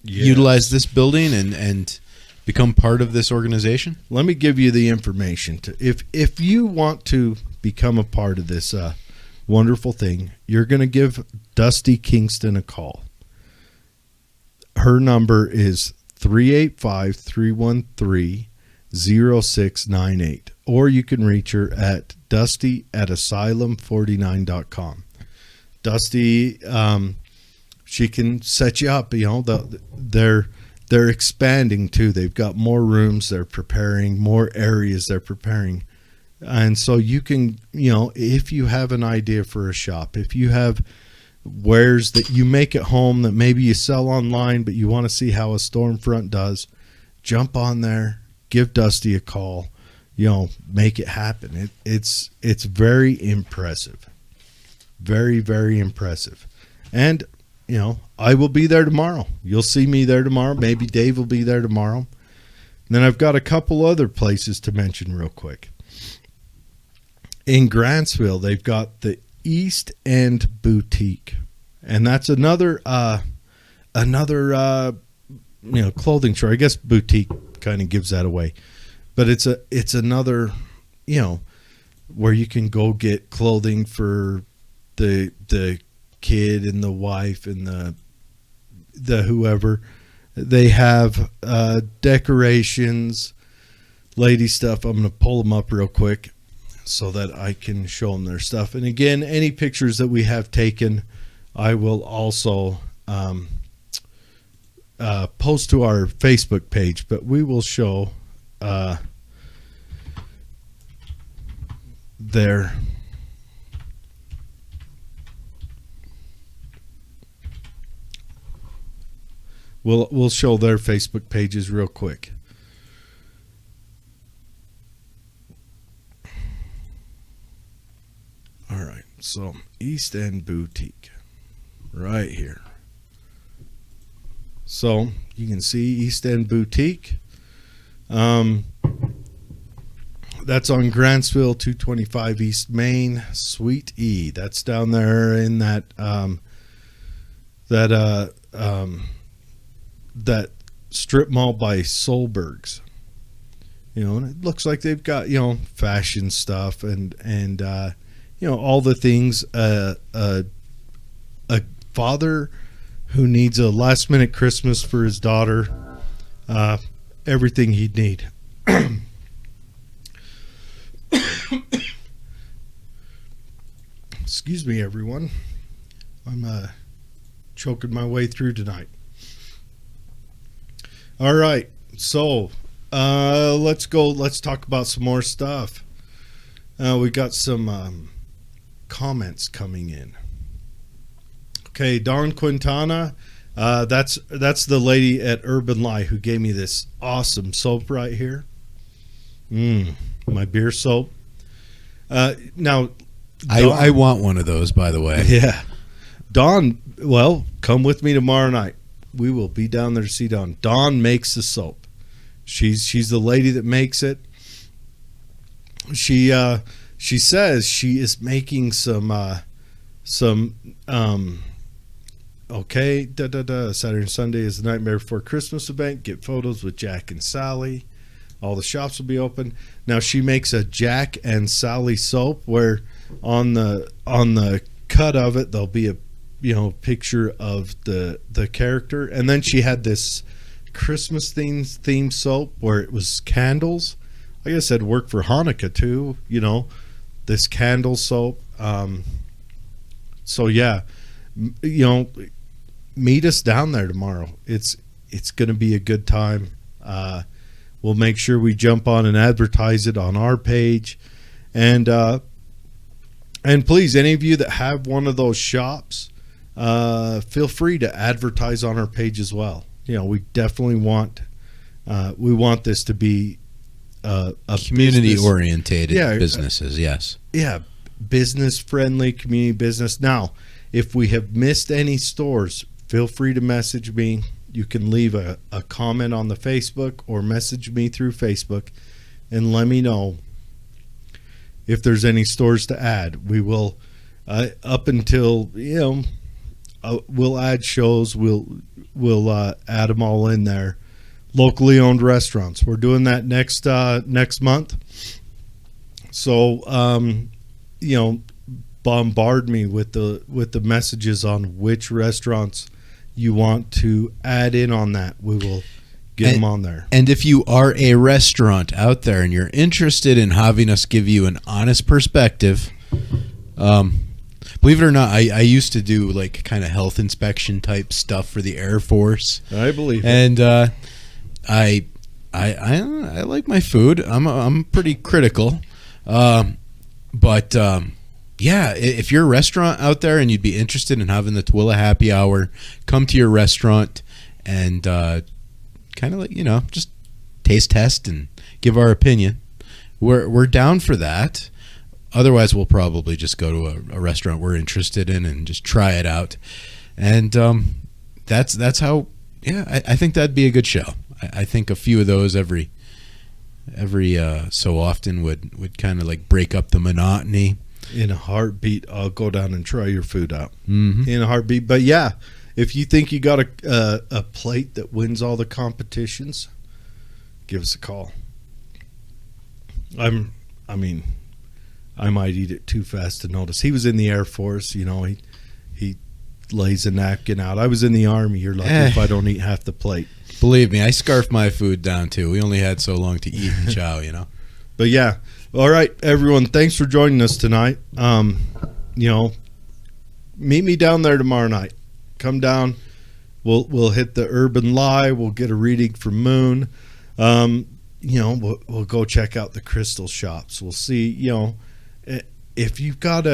utilize this building and become part of this organization? Let me give you the information. If you want to become a part of this wonderful thing, you're going to give Dusty Kingston a call. Her number is 385-313-0698, or you can reach her at dusty@asylum49.com. Dusty, she can set you up. They're they're expanding too. They've got more rooms. They're preparing more areas. They're preparing. And so you can, if you have an idea for a shop, if you have wares that you make at home that maybe you sell online, but you want to see how a Stormfront does, jump on there, give Dusty a call, make it happen. It's very impressive. Very, very impressive. And, I will be there tomorrow. You'll see me there tomorrow. Maybe Dave will be there tomorrow. And then I've got a couple other places to mention real quick. In Grantsville, they've got the East End Boutique. And that's another clothing store. I guess boutique kind of gives that away. But it's another, where you can go get clothing for the kid and the wife and the whoever. They have decorations, lady stuff. I'm going to pull them up real quick so that I can show them their stuff. And again, any pictures that we have taken, I will also post to our Facebook page, but we will show their we'll show their Facebook pages real quick. All right, so East End Boutique right here. So you can see East End Boutique. That's on Grantsville, 225 East Main, Suite E. That's down there in that strip mall by Solberg's. And it looks like they've got fashion stuff and all the things a father who needs a last minute Christmas for his daughter, everything he'd need. Excuse me, everyone. I'm choking my way through tonight. All right, so let's go. Let's talk about some more stuff. We got some comments coming in. Okay, Dawn Quintana, that's the lady at Urban Lie who gave me this awesome soap right here. My beer soap. Now, Dawn, I want one of those, by the way. Yeah, Dawn. Well, come with me tomorrow night. We will be down there to see Dawn. Dawn makes the soap. She's the lady that makes it. She says she is making some Saturday and Sunday is the Nightmare Before Christmas event. Get photos with Jack and Sally. All the shops will be open. Now she makes a Jack and Sally soap where on the cut of it there'll be a picture of the character, and then she had this Christmas theme soap where it was candles. I guess that'd work for Hanukkah too, this candle soap. So yeah, meet us down there tomorrow. It's going to be a good time. We'll make sure we jump on and advertise it on our page, and please, any of you that have one of those shops, feel free to advertise on our page as well. We definitely want this to be a community orientated businesses. Yes. Yeah. Business friendly community business. Now, if we have missed any stores, feel free to message me. You can leave a comment on the Facebook or message me through Facebook and let me know if there's any stores to add. We will, up until, we'll add shows. We'll add them all in there. Locally owned restaurants. We're doing that next month. So, bombard me with the messages on which restaurants you want to add in on that. We will get them on there. And if you are a restaurant out there and you're interested in having us give you an honest perspective, Believe it or not, I used to do like kind of health inspection type stuff for the Air Force. I believe it. And I like my food. I'm pretty critical, but yeah, if you're a restaurant out there and you'd be interested in having the Tooele Happy Hour, come to your restaurant and kind of like just taste test and give our opinion. We're down for that. Otherwise, we'll probably just go to a restaurant we're interested in and just try it out. And that's how. Yeah, I think that'd be a good show. I think a few of those every so often would kind of like break up the monotony. In a heartbeat, I'll go down and try your food out. Mm-hmm. In a heartbeat. But yeah, if you think you got a plate that wins all the competitions, give us a call. I might eat it too fast to notice. He was in the Air Force, he lays a napkin out. I was in the Army. You're lucky if I don't eat half the plate. Believe me, I scarf my food down too. We only had so long to eat and chow, But yeah, all right, everyone. Thanks for joining us tonight. Meet me down there tomorrow night. Come down. We'll hit the Urban Lie. We'll get a reading from Moon. We'll go check out the crystal shops. We'll see. If you've got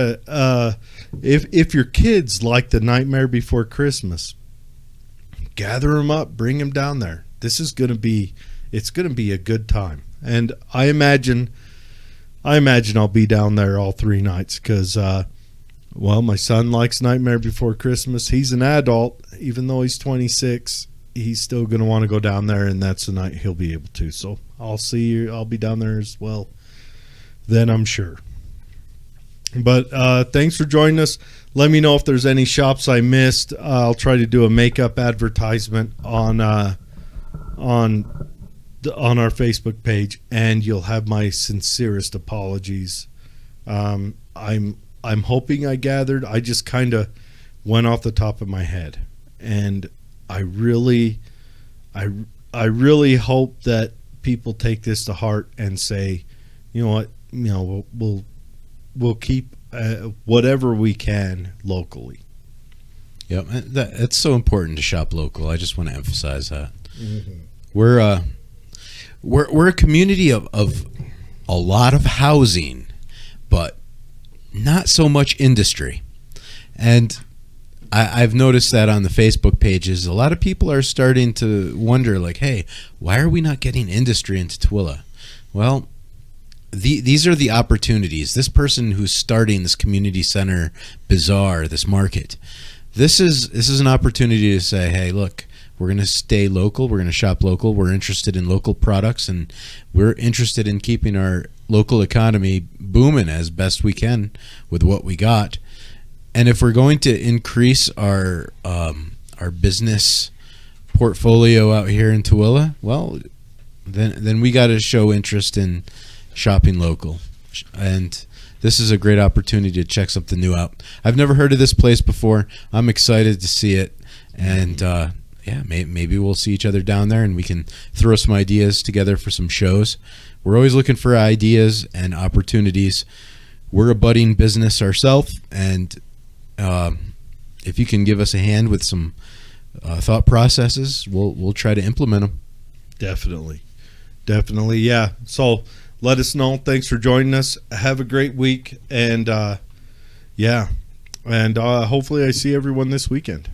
if your kids like the Nightmare Before Christmas, gather them up, bring them down there. It's going to be a good time. And I imagine I'll be down there all 3 nights because, my son likes Nightmare Before Christmas. He's an adult, even though he's 26. He's still going to want to go down there, and that's the night he'll be able to. So I'll see you. I'll be down there as well. Then I'm sure. But thanks for joining us. Let me know if there's any shops I missed. I'll try to do a makeup advertisement on our Facebook page, and you'll have my sincerest apologies. I'm hoping I gathered. I just kind of went off the top of my head, and I really hope that people take this to heart and say, you know what, we'll keep whatever we can locally. Yep, that's so important to shop local. I just want to emphasize that. Mm-hmm. We're a community of a lot of housing, but not so much industry. And I've noticed that on the Facebook pages, a lot of people are starting to wonder, like, hey, why are we not getting industry into Tooele? Well, these are the opportunities. This person who's starting this community center bazaar, this market, this is an opportunity to say, hey, look, we're going to stay local. We're going to shop local. We're interested in local products, and we're interested in keeping our local economy booming as best we can with what we got. And if we're going to increase our business portfolio out here in Tooele, well, then we got to show interest in shopping local. And this is a great opportunity to check something new out. I've never heard of this place before. I'm excited to see it. And maybe we'll see each other down there and we can throw some ideas together for some shows. We're always looking for ideas and opportunities. We're a budding business ourselves, and if you can give us a hand with some thought processes, we'll try to implement them. Definitely, yeah. So let us know. Thanks for joining us. Have a great week, and hopefully I see everyone this weekend.